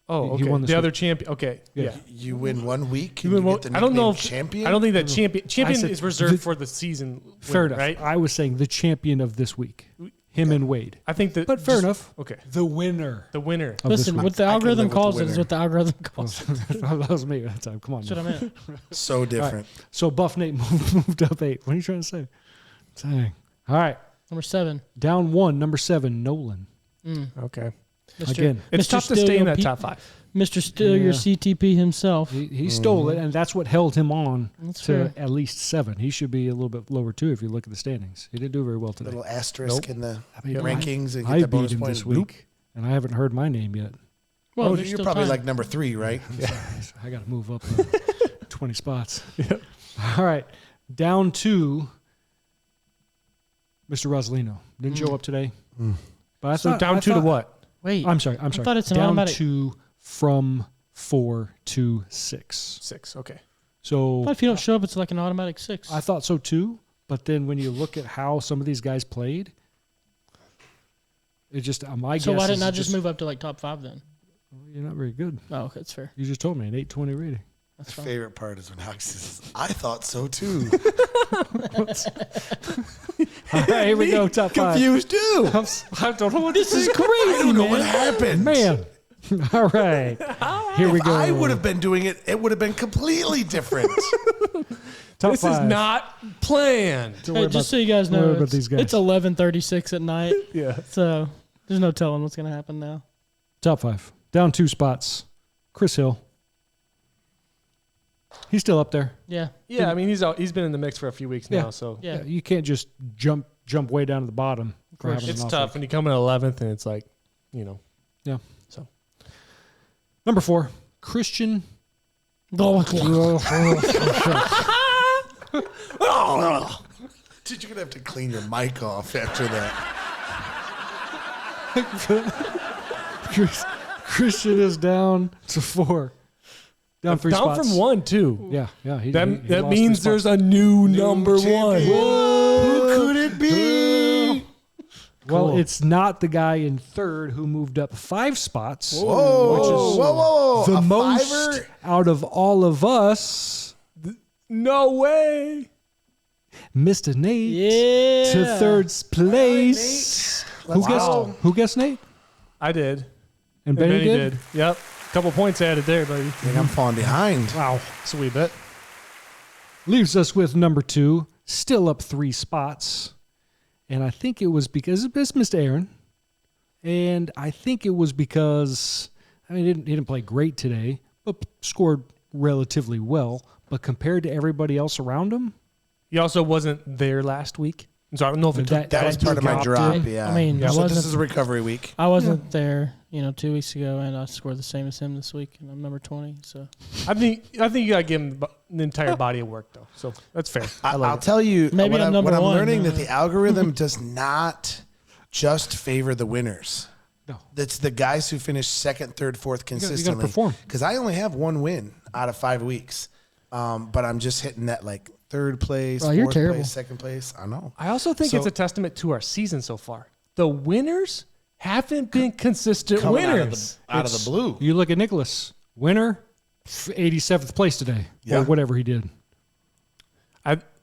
A: Oh,
D: He
A: okay.
D: won
A: The
D: this
A: other
D: week.
A: champion. Okay.
D: Yeah.
A: Yeah.
C: You win 1 week.
A: You
C: And
A: win
C: you
A: one-
C: get the
A: I don't know
C: nickname
A: if
C: champion.
A: I don't think that champion
D: said
A: is reserved
D: the-
A: for the season.
D: Fair
A: winner,
D: enough.
A: right?
D: I was saying the champion of this week. Him and Wade.
A: I think that.
D: But fair
A: just-
D: enough.
A: Okay.
D: The winner.
A: The winner.
D: Of
B: Listen,
D: this
B: what the
C: I can
B: algorithm
C: live with the
B: calls it is
C: winner.
B: what the algorithm calls it.
D: week. that was me that time. Come on.
B: That's what I meant.
C: So different.
D: So Buff Nate moved up 8. What are you trying to say? Dang. All right.
B: Number 7.
D: Down 1, number 7, Nolan.
A: Okay.
B: Mr.
D: Again.
A: It's
B: Mr.
A: tough to
B: Steal
A: stay in
B: Your
A: that
B: Pe-
A: top 5.
B: Mr. Steal Your
D: Yeah.
B: CTP himself.
D: He stole it, and that's what held him on
B: That's
D: to
B: fair.
D: at least 7. He should be a little bit lower, too, if you look at the standings. He didn't do very well today.
C: Little asterisk
A: Nope.
C: in the
D: I mean,
C: rankings and get
D: I
C: that
D: beat
C: bonus
D: him
C: point.
D: this week, and I haven't heard my name yet.
B: Well,
C: Oh,
B: there's
C: you're
B: still
C: probably
B: time.
C: like number 3, right?
D: I got to move up 20 spots. All right. Down to Mr. Rosalino. Didn't show up today. But I
A: So
D: thought,
A: down
D: I
A: 2 to
D: thought-
A: what?
B: Wait.
D: I'm sorry.
B: thought it's an
D: down
B: automatic-
D: 2 from 4 to 6.
A: 6. Okay.
D: So
B: But if you don't show up, it's like an automatic 6.
D: I thought so too. But then when you look at how some of these guys played, it just my guess.
B: so why
D: is
B: didn't I
D: it
B: just move up to like top 5 then?
D: You're not very good.
B: Oh, okay, that's fair.
D: You just told me an 820 rating.
B: That's
C: My
B: fine.
C: favorite part is when Hoxies says, I thought so too.
D: All right, here we go. Top 5.
C: Confused too.
D: I don't know what
B: This is
C: I
B: crazy,
C: don't know what
B: man.
C: happened.
D: man. All right. Here we
C: If
D: go.
C: I would have been doing it, it would have been completely different.
D: Top
A: This
D: 5.
A: is not planned.
D: Don't
B: Hey,
D: worry
B: just so
D: about-
B: you guys
D: don't worry
B: know,
D: about
B: it's,
D: these guys.
B: it's 11:36 at night,
A: Yeah.
B: so there's no telling what's gonna happen now.
D: Top 5. Down 2 spots. Chris Hill. He's still up there.
B: Yeah,
A: Yeah. I mean, he's been in the mix for a few weeks
D: Yeah.
A: now, so
B: yeah.
D: You can't just jump way down to the bottom. For
B: course.
D: having an
A: it's
D: off
A: tough
D: week.
A: when you come in 11th and it's like,
D: Number 4. Christian.
C: Dude, you're going to have to clean your mic off after that.
D: Christian is down to 4. Down 3
A: down
D: spots.
A: from 1 too.
D: Yeah. He
A: That
D: lost
A: means
D: 3
A: there's
D: spots.
A: a new number 1.
C: champion. Who could it be?
D: Well,
A: Cool.
D: it's not the guy in third who moved up 5 spots.
C: Whoa.
D: The
C: A
D: most
C: fiver?
D: out of all of us.
A: No way.
D: Mr. Nate
B: Yeah.
D: to third place. Who guessed Nate?
A: I did.
D: And Benny did?
A: Yep. Couple points added there, buddy.
C: I think I'm falling behind.
D: Wow.
A: Sweet bit.
D: Leaves us with number 2, still up 3 spots. And I think it was because it's Mr. Aaron. And I think it was because, he didn't play great today, but scored relatively well. But compared to everybody else around him,
A: He also wasn't there last week. So I don't know if
C: That was part of my drop, yeah.
B: I mean,
C: So this is a recovery week.
B: I wasn't there, 2 weeks ago, and I scored the same as him this week, and I'm number 20. So
A: I think you gotta give him the entire body of work though. So that's fair.
C: I'll tell you,
B: Maybe
C: what
B: I'm number
C: what I'm
B: one.
C: learning that the algorithm does not just favor the winners.
D: No.
C: That's the guys who finish second, third, fourth
D: you
C: consistently.
D: gotta perform.
C: Because I only have 1 win out of 5 weeks, but I'm just hitting that like third place,
B: Oh, you're
C: fourth
B: terrible.
C: place, second place. I know.
A: I also think
C: So-
A: it's a testament to our season so far. The winners haven't been consistent
C: Coming
A: winners.
C: out of the blue.
D: you look at Nicholas, winner, 87th place today,
C: Yeah.
D: or whatever he did.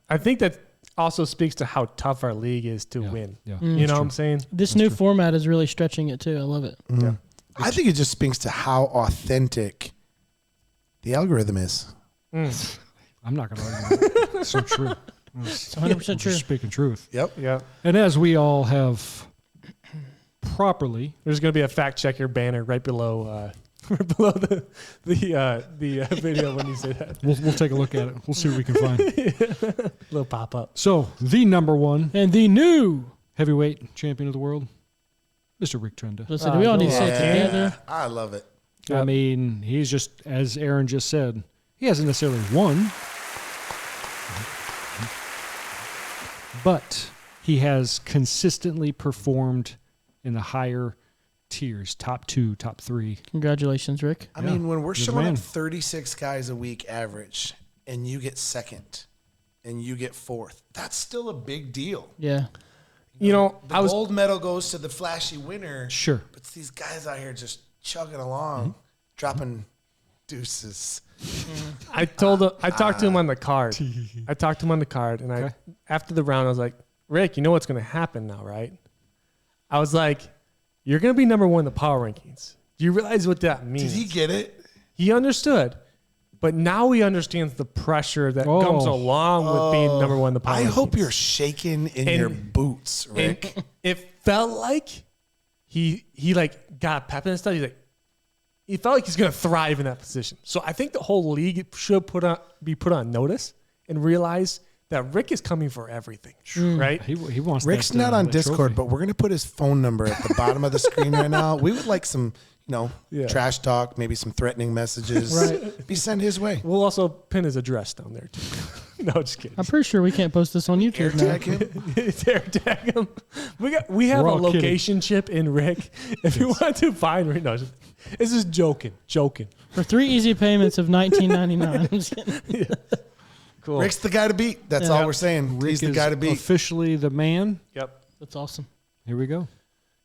A: I think that also speaks to how tough our league is to win.
D: Yeah.
A: You know what I'm saying?
B: this new format is really stretching it too. I love it.
C: Mm-hmm. I think it just speaks to how authentic the algorithm is.
D: I'm not going to argue that. It's so true.
B: It's 100% true.
D: Just speaking truth.
C: Yep.
A: Yeah.
D: And as we all have properly,
A: There's gonna be a fact checker banner right below right below the video when you say that.
D: we'll take a look at it. We'll see what we can find.
A: Little pop up.
D: So, the number 1
B: And the new.
D: heavyweight champion of the world, Mr. Rick Trenda.
B: Listen, do we all need to say it
C: Yeah,
B: together?
C: I love it.
D: I mean, he's just, as Aaron just said, he hasn't necessarily won, but he has consistently performed in the higher tiers, top 2, top 3.
B: Congratulations, Rick.
C: I mean, when we're
D: You're the
C: showing
D: man.
C: up 36 guys a week average and you get second and you get fourth, that's still a big deal.
B: Yeah.
A: You know,
C: The
A: I was
C: gold medal goes to the flashy winner,
D: Sure.
C: but it's these guys out here just chugging along, dropping deuces.
A: I talked to him on the card. I talked to him on the card, and
D: Okay.
A: after the round, I was like, Rick, you know what's going to happen now, right? I was like, you're going to be number 1 in the power rankings. Do you realize what that means?
C: Did he get it?
A: He understood, but now he understands the pressure that
D: Oh.
A: comes along with being number 1 in the power
C: I
A: rankings.
C: hope you're shaking in
A: And-
C: your boots, Rick.
A: And it felt like he like got pep and stuff. He's like, he felt like he's going to thrive in that position. So I think the whole league should be put on notice and realize that Rick is coming for everything, right?
D: He wants
C: Rick's
D: that,
C: not on
D: that
C: Discord,
D: trophy.
C: but we're going to put his phone number at the bottom of the screen right now. We would like some,
A: Yeah.
C: trash talk, maybe some threatening messages.
A: Right.
C: Be sent his way.
A: We'll also pin his address down there too. No, just kidding.
B: I'm pretty sure we can't post this on YouTube now.
C: AirTag him.
A: Dare tag him. We have
D: We're
A: a
D: all kidding.
A: location chip in Rick. If you want to find Rick, no, this is joking.
B: For 3 easy payments of $19.99. I'm just kidding.
A: Cool.
C: Rick's the guy to beat. That's
B: Yeah.
C: all we're saying.
D: Rick
C: He's the
D: is
C: guy to beat.
D: officially the man.
A: Yep.
B: That's awesome.
D: Here we go.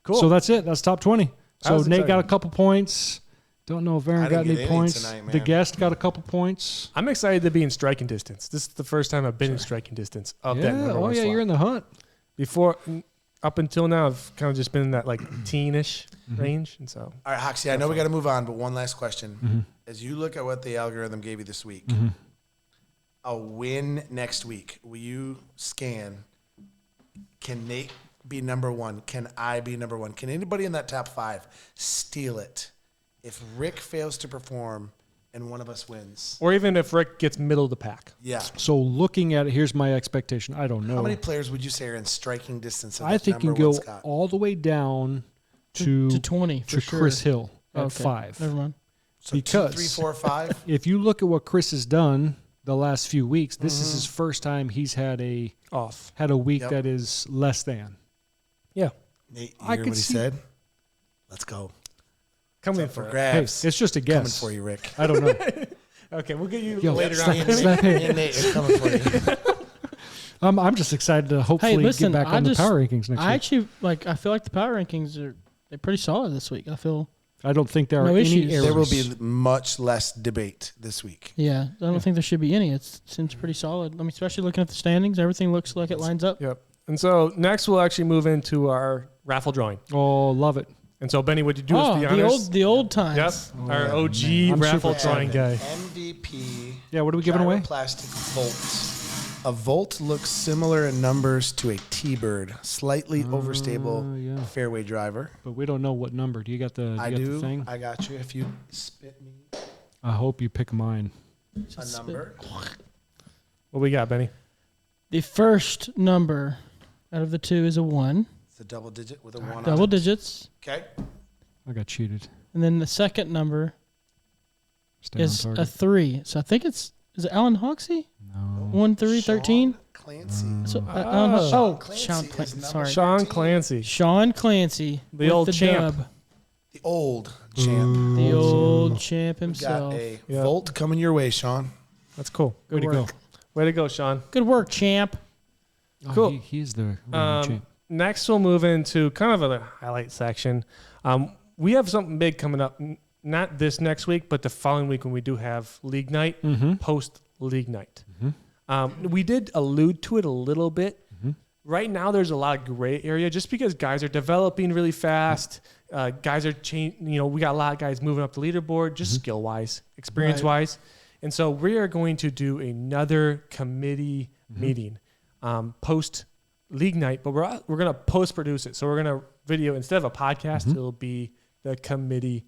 A: Cool.
D: So that's it. That's top 20.
A: That
D: So
A: was
D: Nate got a
A: exciting.
D: couple points. Don't know if Aaron
C: I
D: got
C: didn't
D: any
C: get any
D: points.
C: tonight,
D: The
C: man.
D: guest got a couple points.
A: I'm excited to be in striking distance. This is the first time I've been in striking distance of that
D: Yeah.
A: number
D: Oh,
A: one
D: yeah.
A: slot.
D: You're in the hunt.
A: Before, up until now, I've kind of just been in that like teenish range, and so
C: All right, Hoxie, I know we got to move on, but one last question.
D: Mm-hmm.
C: As you look at what the algorithm gave you this week, a win next week, will you scan, can Nate be number 1? Can I be number 1? Can anybody in that top 5 steal it if Rick fails to perform and one of us wins?
A: or even if Rick gets middle of the pack.
C: Yeah.
D: So looking at it, here's my expectation. I don't know.
C: How many players would you say are in striking distance of
D: I
C: that
D: think you
C: number
D: go
C: 1 spot?
D: all the way down to,
B: To 20 for
D: to
B: sure.
D: Chris Hill at
B: Okay.
D: 5.
B: Never mind.
C: So
D: because-
C: 2, 3, 4, 5.
D: If you look at what Chris has done the last few weeks, this is his first time he's had a
A: Off.
D: week
C: Yep.
D: that is less than.
A: Yeah.
C: Nate, you
D: I
C: hear
D: could
C: what he
D: see-
C: said? Let's go.
A: Coming
C: For
A: for it.
D: Hey,
C: grabs.
D: it's just a
C: Coming
D: guess.
C: for you, Rick.
D: I don't know.
A: Okay, we'll get you
D: Yo,
A: later
D: stop
A: on.
D: it. Snap
C: Me
D: it.
C: and Nate are coming for you.
D: I'm just excited to hopefully
B: listen,
D: get back on the power rankings next week.
B: I actually I feel like the power rankings they're pretty solid this week.
D: I don't think there are
B: no
D: any
B: issues.
D: errors.
C: There will be much less debate this week.
B: Yeah, I don't think there should be any. It seems pretty solid. I mean, especially looking at the standings, everything looks like it lines up.
A: Yep. And so next we'll actually move into our raffle drawing.
D: Oh, love it.
A: And so Benny, what you do is the honors.
B: the old times.
A: Yep. Our OG
D: I'm
A: raffle
D: super
A: drawing guy.
C: MVP.
D: Yeah, what are we giving away?
C: Plastic Volt. A Volt looks similar in numbers to a T-Bird, slightly overstable fairway driver.
D: But we don't know what number. Do you got the? The thing?
C: I got you. If you spit me
D: I hope you pick mine.
C: a number.
A: What we got, Benny?
B: The first number out of the two is a 1.
C: It's a double digit with a 1
B: Double
C: on it.
B: digits.
C: Okay.
D: I got cheated.
B: And then the second number
D: Stay
B: is
D: on
B: a
D: target.
B: 3. So I think is it Alan Hoxie?
D: No.
B: 1, 3, 13?
C: Sean Clancy.
B: So,
C: Clancy
B: Sean
C: is
B: Clancy.
C: number
B: Sorry.
A: Sean
C: 13.
A: Clancy.
B: Sean Clancy.
A: The
B: with
A: old
B: the
A: champ.
B: dub.
C: The old champ.
B: The old champ
C: We got
B: himself.
C: a
A: Yep.
C: Volt coming your way, Sean.
A: That's cool.
B: Good
A: Way to
B: work.
A: go. Way to go, Sean.
B: Good work, champ.
D: Oh,
A: Cool.
D: He's the champ.
A: Next, we'll move into kind of a highlight section. We have something big coming up. Not this next week, but the following week when we do have league night, post league night. We did allude to it a little bit. Right now, there's a lot of gray area just because guys are developing really fast. Guys are changing. We got a lot of guys moving up the leaderboard, just skill wise, experience wise. And so we are going to do another committee meeting post league night, but we're going to post produce it. So we're going to video instead of a podcast, it'll be the committee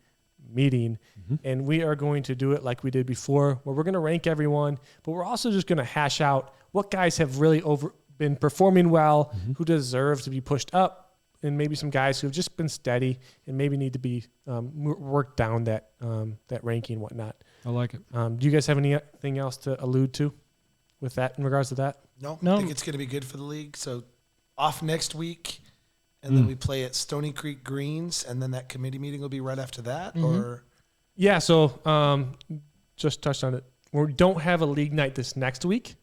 A: meeting. And we are going to do it like we did before, where we're going to rank everyone, but we're also just going to hash out what guys have really been performing well, who deserve to be pushed up, and maybe some guys who have just been steady and maybe need to be worked down that ranking and whatnot.
D: I like it.
A: Do you guys have anything else to allude to with that in regards to that?
C: No.
B: No.
C: I think it's going to be good for the league. So off next week, and then we play at Stony Creek Greens, and then that committee meeting will be right after that? Or
A: Yeah, so just touched on it. We don't have a league night this next week.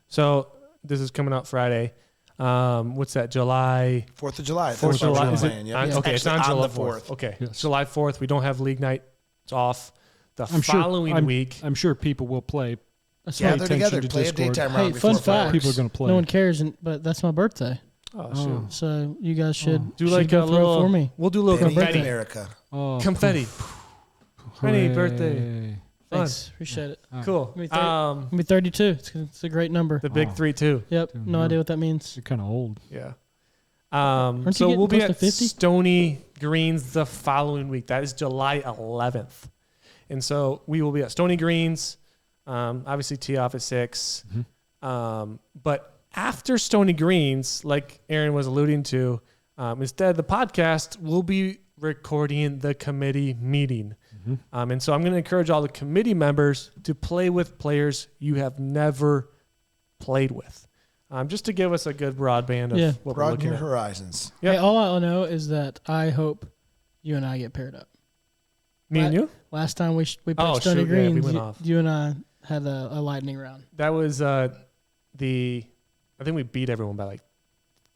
A: So this is coming out Friday. What's that, July?
C: 4th of July.
A: 4th of July. Is it
C: Playing, yeah.
A: on-
C: It's
A: okay, it's on
C: actually
A: July
C: the 4th.
A: Okay,
D: Yes.
A: July 4th. We don't have league night. It's off. The
D: I'm sure-
A: following week.
D: I'm sure people will play.
B: That's
C: Yeah,
B: my,
C: they're
D: attention
C: together.
D: to
C: Play a
D: Discord.
C: daytime
B: Hey,
C: round
B: fun
C: before
B: fact.
C: fireworks.
D: People are going to play.
B: no one cares, but that's my birthday.
A: Oh, shoot.
B: So you guys should
A: Do
B: should
A: like
B: go
A: a
B: throw it
A: little
B: for me.
A: We'll do a little
C: Benny
A: confetti.
C: America.
D: Oh,
A: Confetti. Benny,
D: hooray.
A: birthday.
B: Thanks, appreciate it.
A: Cool.
B: Give me I'll be 32. It's a great number.
A: The big 3-2.
B: Yep,
D: Dude,
B: no idea what that means.
D: You're kind of old.
A: Yeah.
B: Aren't you
A: So
B: getting
A: we'll be
B: close
A: at
B: to 50?
A: Stony Greens the following week. That is July 11th. And so we will be at Stony Greens. Obviously, tee off at 6. But after Stony Greens, like Aaron was alluding to, instead of the podcast, we'll be recording the committee meeting. And so I'm going to encourage all the committee members to play with players you have never played with. Just to give us a good broadband of what we're
C: Broaden
A: looking
C: your
A: at.
C: horizons.
A: Yep.
B: Hey, all I know is that I hope you and I get paired up.
A: Me and you?
B: Last time we played
A: Oh,
B: Stony
A: shoot, yeah, we
B: Greens,
A: went off.
B: you and I had a lightning round.
A: That was I think we beat everyone by like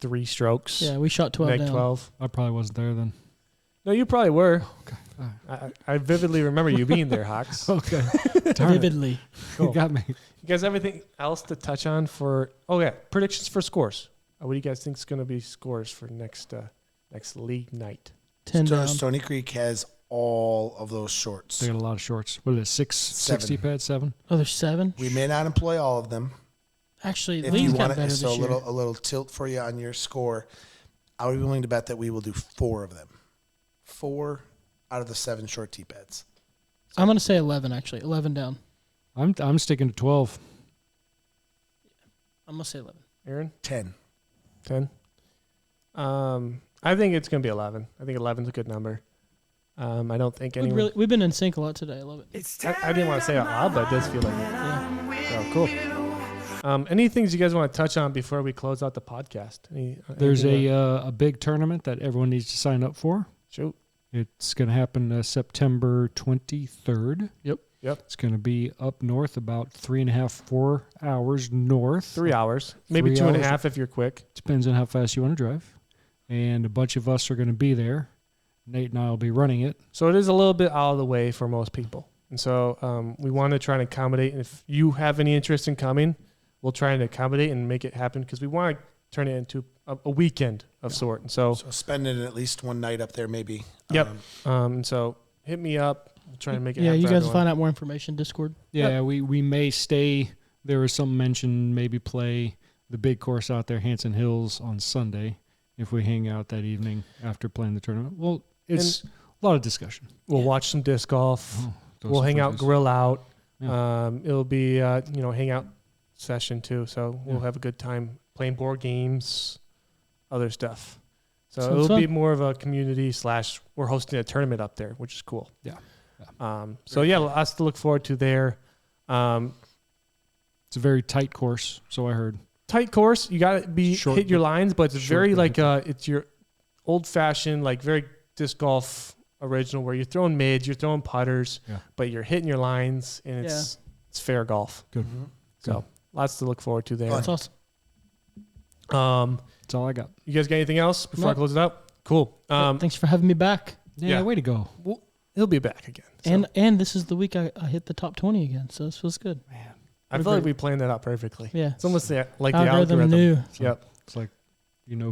A: 3 strokes.
B: Yeah, we shot 12
A: Neg
B: down.
A: 12.
D: I probably wasn't there then.
A: No, you probably were.
D: Okay.
A: I vividly remember you being there, Hawks.
D: Okay. Darn it.
B: Vividly.
A: Cool.
D: You got me.
A: You guys have anything else to touch on for? Oh yeah, predictions for scores. What do you guys think is going to be scores for next league night?
B: 10 down.
C: Stony Creek has all of those shorts.
D: They got a lot of shorts. What is it? 60 pads, 7?
B: Oh, there's 7?
C: We may not employ all of them.
B: Actually,
C: If
B: Lee's
C: you
B: got
C: want
B: better
C: it,
B: this
C: so
B: year.
C: a little tilt for you on your score. I would be willing to bet that we will do 4 of them. 4 out of the 7 short tee pads.
B: I'm going to say 11, actually. 11 down.
D: I'm sticking to 12.
B: I'm going to say 11.
A: Aaron,
C: 10.
A: 10. I think it's going to be 11. I think 11 is a good number. I don't think anyone.
B: We've been in sync a lot today. I love it.
A: I didn't want to say it out loud, but it does feel like it.
B: Yeah.
A: So cool. Any things you guys want to touch on before we close out the podcast?
D: There's
A: anything
D: a big tournament that everyone needs to sign up for.
A: shoot.
D: It's going to happen September 23rd.
B: Yep.
A: Yep.
D: It's going to be up north about 3.5, 4 hours north.
A: 3 hours. Maybe
D: 3
A: 2.5
D: hours.
A: if you're quick.
D: Depends on how fast you want to drive. And a bunch of us are going to be there. Nate and I will be running it.
A: So it is a little bit out of the way for most people. And so we want to try and accommodate. And if you have any interest in coming, we'll try and accommodate and make it happen because we want to turn it into a weekend of sort. And so
C: spending at least one night up there, maybe.
A: Yep. And so hit me up. We'll try and make it happen.
B: Yeah, you guys will find out more information. Discord.
D: Yeah, we may stay. There was some mention maybe play the big course out there, Hanson Hills, on Sunday if we hang out that evening after playing the tournament. Well, it's a lot of discussion.
A: We'll watch some disc golf. We'll hang out, grill out.
D: Yeah.
A: It'll be hangout session too. So we'll have a good time playing board games, other stuff. So
B: Sounds
A: it'll
B: fun.
A: be more of a community / we're hosting a tournament up there, which is cool.
D: Yeah.
A: So lots to look forward to there.
D: It's a very tight course, so I heard.
A: Tight course. You got to be hit your lines, but it's very it's your old fashioned, like very disc golf original where you're throwing mids, you're throwing putters, but you're hitting your lines and it's fair golf.
D: Good.
C: Mm-hmm.
A: So lots to look forward to there.
B: That's awesome.
D: That's all I got.
A: You guys got anything else before I close it up? Cool.
B: Thanks for having me back.
D: Yeah, way to go.
A: Well, he'll be back again. So.
B: And this is the week I hit the top 20 again, so this feels good.
D: Man,
A: I feel like we planned that out perfectly.
B: Yeah.
A: It's almost like the
B: Algorithm
A: algorithm.
B: knew.
A: Yep.
D: It's like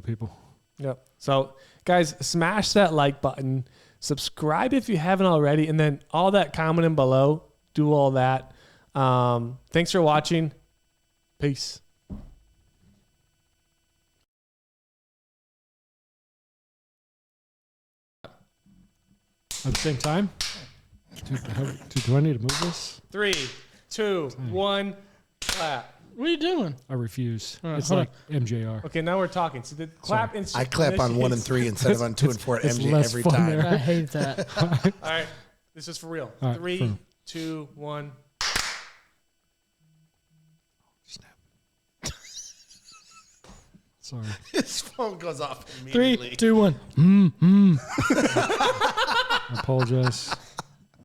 D: people.
A: Yep. So, guys, smash that like button. Subscribe if you haven't already. And then all that commenting below, do all that. Thanks for watching. Peace.
D: At the same time? Do I need to move this?
A: 3, 2, 1, clap.
B: What are you doing?
D: I refuse.
B: All right,
D: It's
B: hold
D: like MJR.
A: Okay, now we're talking. So the clap.
C: I clap on 1 and 3 instead of on 2 and 4
D: it's
C: MJ
D: less
C: every
D: fun
C: time.
D: there.
B: I hate that.
A: All right. This is for real.
D: All right,
A: 3,
D: boom.
A: 2, 1.
D: Snap. Sorry.
C: His phone goes off
B: 3,
C: immediately.
B: 2, 1.
D: I apologize.